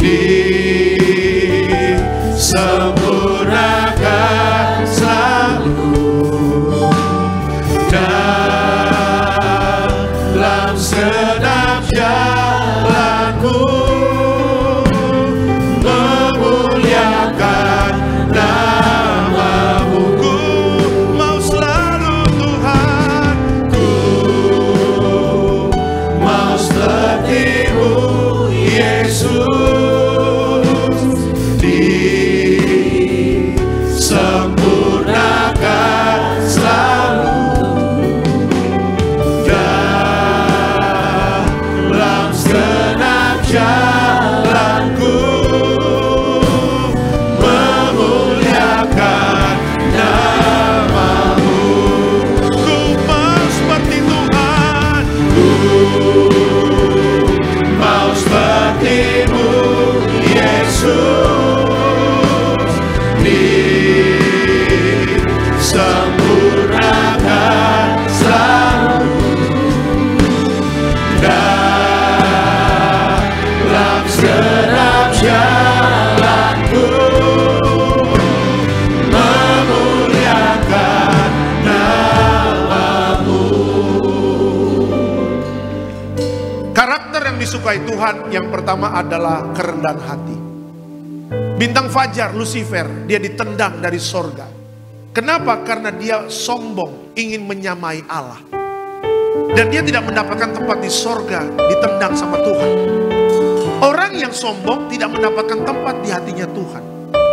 disempurnakan selalu dalam segenap jalanku, memuliakan nama-Mu. Ku mau selalu Tuhan, ku mau seperti-Mu Yesus, disempurnakan selalu dalam segenap jalanku, memuliakan nama-Mu. Ku mau seperti Tuhan, ku mau seperti-Mu Yesus, disempurnakan selalu dalam segenap jalanku, memuliakan nama-Mu. Karakter yang disukai Tuhan yang pertama adalah kerendahan hati. Bintang fajar Lucifer, dia ditendang dari sorga. Kenapa? Karena dia sombong, ingin menyamai Allah. Dan dia tidak mendapatkan tempat di sorga, ditendang sama Tuhan. Orang yang sombong tidak mendapatkan tempat di hatinya Tuhan.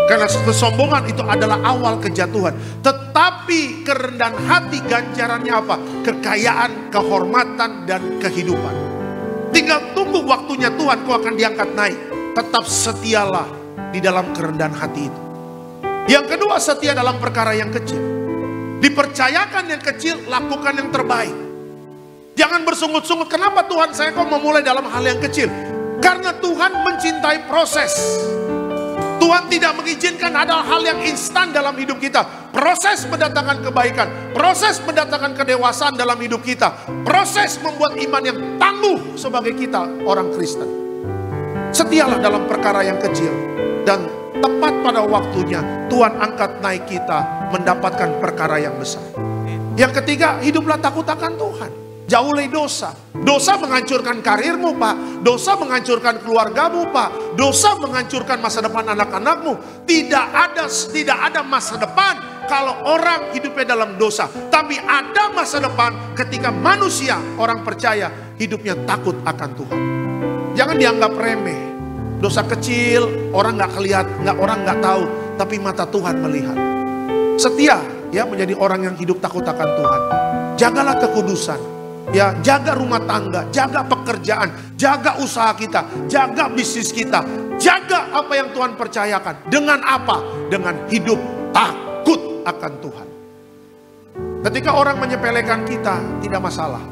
Karena kesombongan itu adalah awal kejatuhan. Tetapi kerendahan hati ganjarannya apa? Kekayaan, kehormatan, dan kehidupan. Tinggal tunggu waktunya Tuhan, kau akan diangkat naik. Tetap setialah di dalam kerendahan hati itu. Yang kedua, setia dalam perkara yang kecil. Dipercayakan yang kecil, lakukan yang terbaik. Jangan bersungut-sungut, kenapa Tuhan saya kok memulai dalam hal yang kecil? Karena Tuhan mencintai proses. Tuhan tidak mengizinkan ada hal yang instan dalam hidup kita. Proses mendatangkan kebaikan, proses mendatangkan kedewasaan dalam hidup kita, proses membuat iman yang tangguh sebagai kita orang Kristen. Setialah dalam perkara yang kecil, dan tepat pada waktunya Tuhan angkat naik kita mendapatkan perkara yang besar. Yang ketiga, hiduplah takut akan Tuhan. Jauhi dosa. Dosa menghancurkan karirmu, Pak. Dosa menghancurkan keluargamu, Pak. Dosa menghancurkan masa depan anak-anakmu. Tidak ada masa depan kalau orang hidupnya dalam dosa. Tapi ada masa depan ketika manusia, orang percaya, hidupnya takut akan Tuhan. Jangan dianggap remeh. Dosa kecil, orang nggak kelihatan, orang nggak tahu, tapi mata Tuhan melihat. Setia, ya, menjadi orang yang hidup takut akan Tuhan. Jagalah kekudusan. Ya, jaga rumah tangga, jaga pekerjaan, jaga usaha kita, jaga bisnis kita, jaga apa yang Tuhan percayakan. Dengan apa? Dengan hidup takut akan Tuhan. Ketika orang menyepelekan kita, tidak masalah.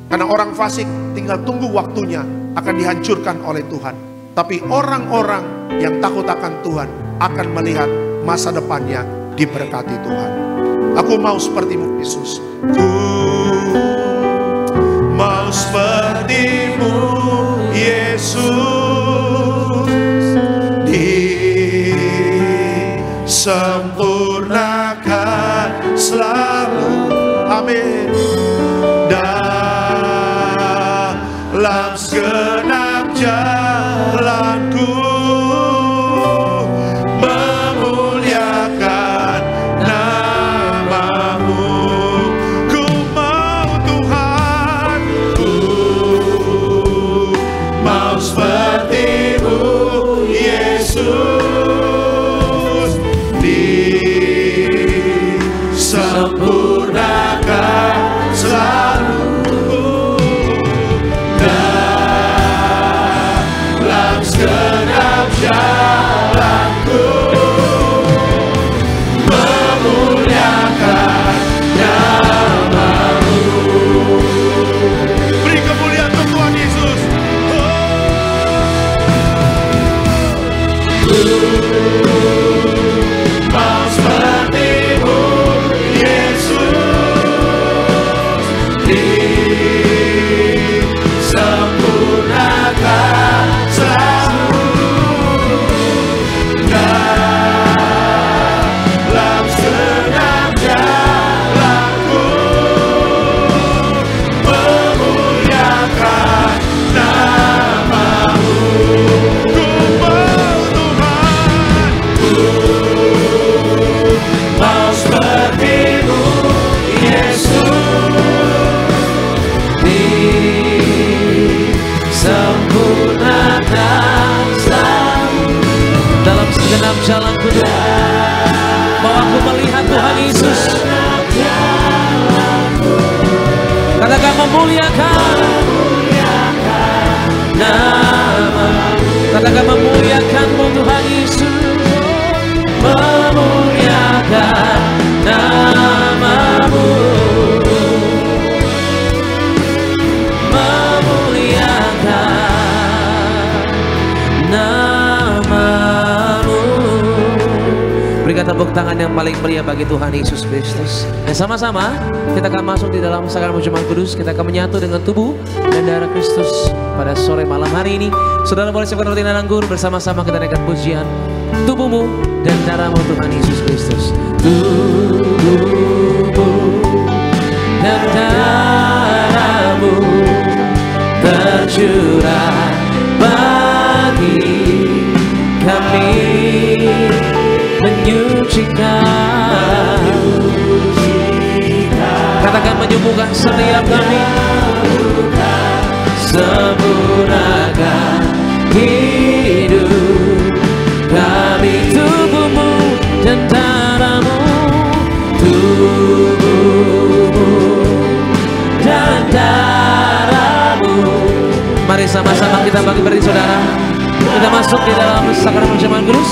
Karena orang fasik tinggal tunggu waktunya akan dihancurkan oleh Tuhan. Tapi orang-orang yang takut akan Tuhan akan melihat masa depannya diberkati Tuhan. Aku mau sepertimu, Yesus. Mau sepertimu, Yesus, disempurnakan selalu, amin, dalam segenap jalanku, memuliakan namamu. Ku mau Tuhan, ku mau sepertimu, Yesus, disempurnakan selalu. Segenap jalanku, memuliakan namamu. Beri kemuliaan untuk Tuhan Yesus. Mau sepertimu, Yesus, disempurnakan selalu. Segenap jalanku, mau aku melihat Tuhan Yesus. Katakan memuliakan nama. Katakan memuliakanmu Tuhan Yesus. Memuliakan namamu. Memuliakan namamu. Berikan tepuk tangan yang paling meriah bagi Tuhan Yesus Kristus. Dan sama-sama kita akan masuk di dalam sakramen perjamuan kudus. Kita akan menyatu dengan tubuh dan darah Kristus pada sore malam hari ini. Saudara boleh siapkan roti dan anggur, bersama-sama kita naikkan pujian. Tubuhmu dan darahmu Tuhan Yesus Kristus. Tubuhmu dan darahmu tercurah bagi kami, menyucikan. Katakan menyembuhkan setiap kami, sempurnakan hidup kami. Tubuhmu dan darahmu, tubuhmu dan darahmu. Mari sama-sama kita bagi berdiri saudara. Kita masuk di dalam sakramen perjamuan kudus.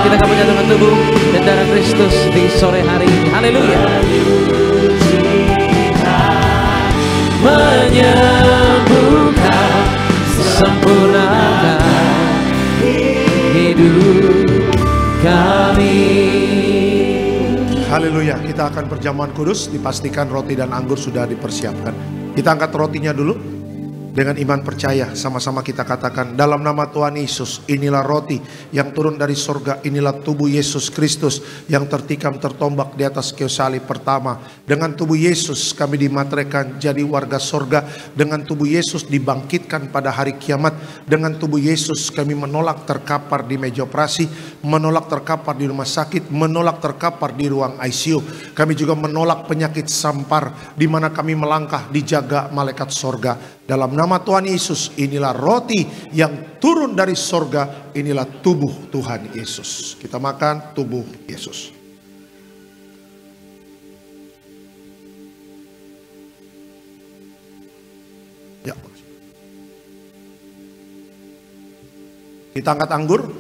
Kita akan menyatukan tubuh dan darah Kristus di sore hari ini. Haleluya. Menyembuhkan, sempurnakan hidup kami. Haleluya, kita akan perjamuan kudus. Dipastikan roti dan anggur sudah dipersiapkan. Kita angkat rotinya dulu. Dengan iman percaya, sama-sama kita katakan, dalam nama Tuhan Yesus, inilah roti yang turun dari sorga, inilah tubuh Yesus Kristus yang tertikam tertombak di atas kayu salib pertama. Dengan tubuh Yesus kami dimateraikan jadi warga sorga. Dengan tubuh Yesus dibangkitkan pada hari kiamat. Dengan tubuh Yesus kami menolak terkapar di meja operasi, menolak terkapar di rumah sakit, menolak terkapar di ruang ICU. Kami juga menolak penyakit sampar, di mana kami melangkah dijaga malaikat sorga. Dalam nama Tuhan Yesus, inilah roti yang turun dari sorga, inilah tubuh Tuhan Yesus. Kita makan tubuh Yesus. Ya. Kita angkat anggur.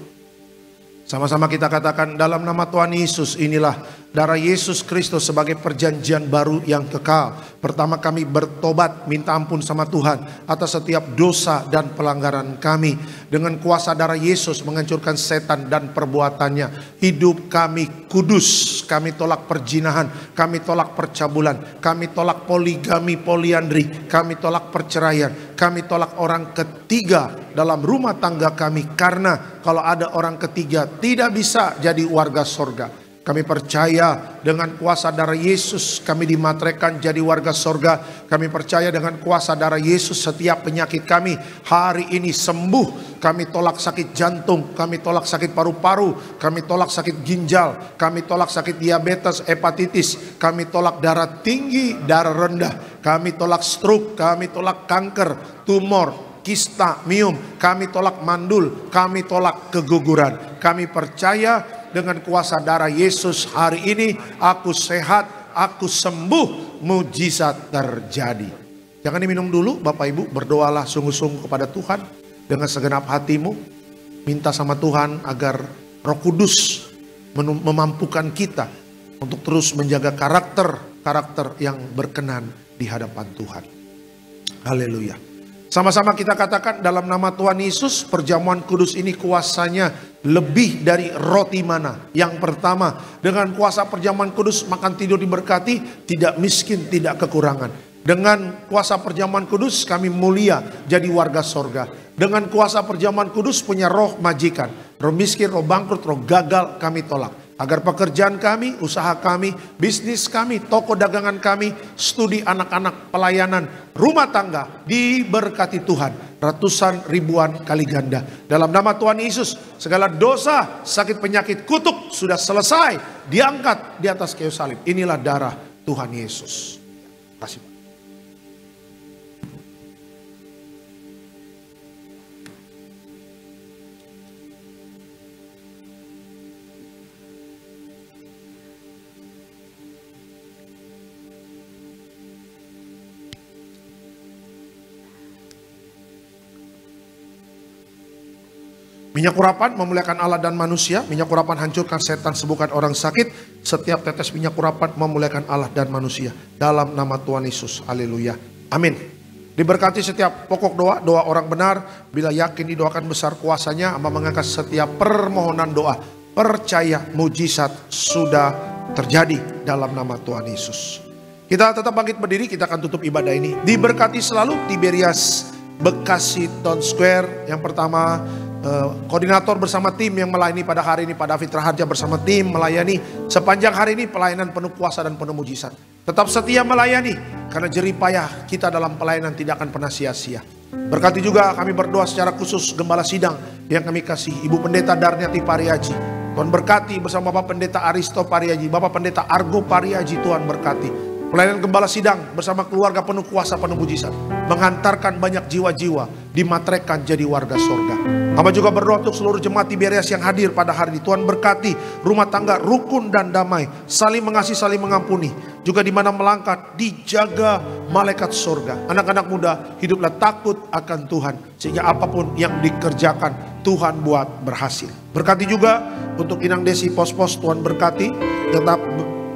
Sama-sama kita katakan, dalam nama Tuhan Yesus, inilah darah Yesus Kristus sebagai perjanjian baru yang kekal. Pertama kami bertobat, minta ampun sama Tuhan atas setiap dosa dan pelanggaran kami. Dengan kuasa darah Yesus menghancurkan setan dan perbuatannya. Hidup kami kudus, kami tolak perzinahan, kami tolak percabulan, kami tolak poligami, poliandri, kami tolak perceraian, kami tolak orang ketiga dalam rumah tangga kami. Karena kalau ada orang ketiga tidak bisa jadi warga sorga. Kami percaya dengan kuasa darah Yesus kami dimateraikan jadi warga sorga. Kami percaya dengan kuasa darah Yesus setiap penyakit kami hari ini sembuh. Kami tolak sakit jantung, kami tolak sakit paru-paru, kami tolak sakit ginjal, kami tolak sakit diabetes, hepatitis, kami tolak darah tinggi, darah rendah, kami tolak stroke, kami tolak kanker, tumor, kista, miom, kami tolak mandul, kami tolak keguguran. Kami percaya dengan kuasa darah Yesus hari ini aku sehat, aku sembuh, mujizat terjadi. Jangan diminum dulu Bapak Ibu, berdoalah sungguh-sungguh kepada Tuhan dengan segenap hatimu. Minta sama Tuhan agar Roh Kudus memampukan kita untuk terus menjaga karakter yang berkenan di hadapan Tuhan. Haleluya. Sama-sama kita katakan dalam nama Tuhan Yesus, perjamuan kudus ini kuasanya lebih dari roti mana. Yang pertama, dengan kuasa perjamuan kudus makan tidur diberkati, tidak miskin, tidak kekurangan. Dengan kuasa perjamuan kudus kami mulia jadi warga sorga. Dengan kuasa perjamuan kudus punya roh majikan, roh miskin, roh bangkrut, roh gagal kami tolak. Agar pekerjaan kami, usaha kami, bisnis kami, toko dagangan kami, studi anak-anak, pelayanan, rumah tangga diberkati Tuhan ratusan ribuan kali ganda. Dalam nama Tuhan Yesus, segala dosa, sakit, penyakit, kutuk sudah selesai diangkat di atas kayu salib. Inilah darah Tuhan Yesus. Terima kasih. Minyak urapan memuliakan Allah dan manusia. Minyak urapan hancurkan setan, sembuhkan orang sakit. Setiap tetes minyak urapan memuliakan Allah dan manusia. Dalam nama Tuhan Yesus. Haleluya. Amin. Diberkati setiap pokok doa, doa orang benar. Bila yakin didoakan besar kuasanya, Amba mengangkat setiap permohonan doa. Percaya mujizat sudah terjadi dalam nama Tuhan Yesus. Kita tetap bangkit berdiri, kita akan tutup ibadah ini. Diberkati selalu Tiberias Bekasi Town Square. Yang pertama, koordinator bersama tim yang melayani pada hari ini, Pak David Raharja bersama tim melayani sepanjang hari ini, pelayanan penuh kuasa dan penuh mujizat. Tetap setia melayani karena jerih payah kita dalam pelayanan tidak akan pernah sia-sia. Berkati juga kami berdoa secara khusus Gembala Sidang yang kami kasih Ibu Pendeta Darniati Pariaji. Tuhan berkati bersama Bapak Pendeta Aristo Pariaji, Bapak Pendeta Argo Pariaji, Tuhan berkati. Pelayanan Gembala Sidang bersama keluarga penuh kuasa, penuh mujizat. Menghantarkan banyak jiwa-jiwa dimateraikan jadi warga sorga. Hamba juga berdoa untuk seluruh jemaat Tiberias yang hadir pada hari ini. Tuhan berkati rumah tangga rukun dan damai. Saling mengasihi, saling mengampuni. Juga di mana melangkah dijaga malaikat sorga. Anak-anak muda hiduplah takut akan Tuhan. Sehingga apapun yang dikerjakan Tuhan buat berhasil. Berkati juga untuk Inang Desi Pos-Pos, Tuhan berkati, tetap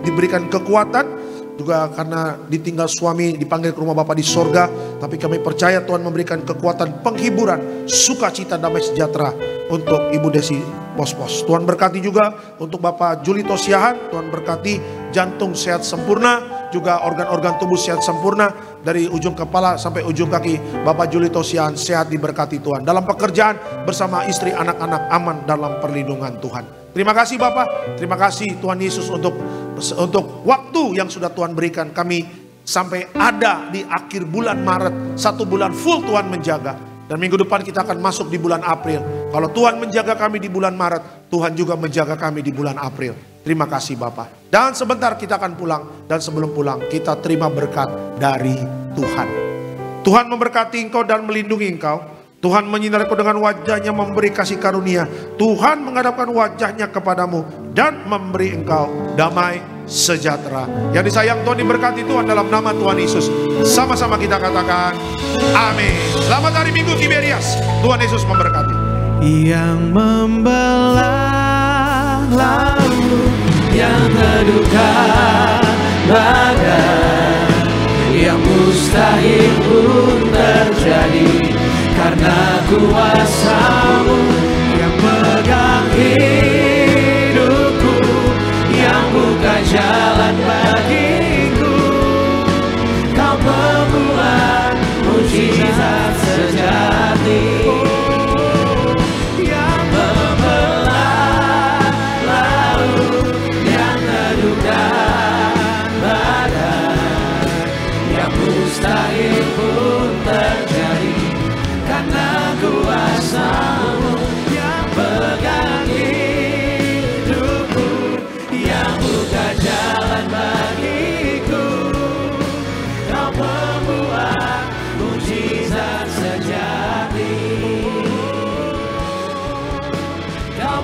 diberikan kekuatan. Juga karena ditinggal suami, dipanggil ke rumah Bapa di sorga. Tapi kami percaya Tuhan memberikan kekuatan, penghiburan, sukacita, damai sejahtera untuk Ibu Desi Pos-Pos. Tuhan berkati juga untuk Bapak Julito Siahan. Tuhan berkati jantung sehat sempurna, juga organ-organ tubuh sehat sempurna. Dari ujung kepala sampai ujung kaki Bapak Julito Siahan sehat, diberkati Tuhan. Dalam pekerjaan bersama istri, anak-anak aman dalam perlindungan Tuhan. Terima kasih Bapak, terima kasih Tuhan Yesus untuk waktu yang sudah Tuhan berikan kami sampai ada di akhir bulan Maret. 1 bulan full Tuhan menjaga. Dan minggu depan kita akan masuk di bulan April. Kalau Tuhan menjaga kami di bulan Maret, Tuhan juga menjaga kami di bulan April. Terima kasih Bapak. Dan sebentar kita akan pulang. Dan sebelum pulang kita terima berkat dari Tuhan. Tuhan memberkati engkau dan melindungi engkau. Tuhan menyinari engkau dengan wajahnya, memberi kasih karunia. Tuhan menghadapkan wajahnya kepadamu dan memberi engkau damai sejahtera. Yang disayang Tuhan, diberkati Tuhan dalam nama Tuhan Yesus. Sama-sama kita katakan amin. Selamat hari Minggu Tiberias. Tuhan Yesus memberkati. Yang membelah laut, yang teduhkan badai, yang mustahil pun terjadi karena kuasa-Mu yang pegang hidupku, yang buka jalan bagiku. Kau membuat mujizat sejati, yang membelah laut, yang teduhkan badai, yang mustahil pun terjadi karena kuasa-Mu yang pegang hidupku, yang buka jalan bagiku. Kau membuat mujizat sejati. Kau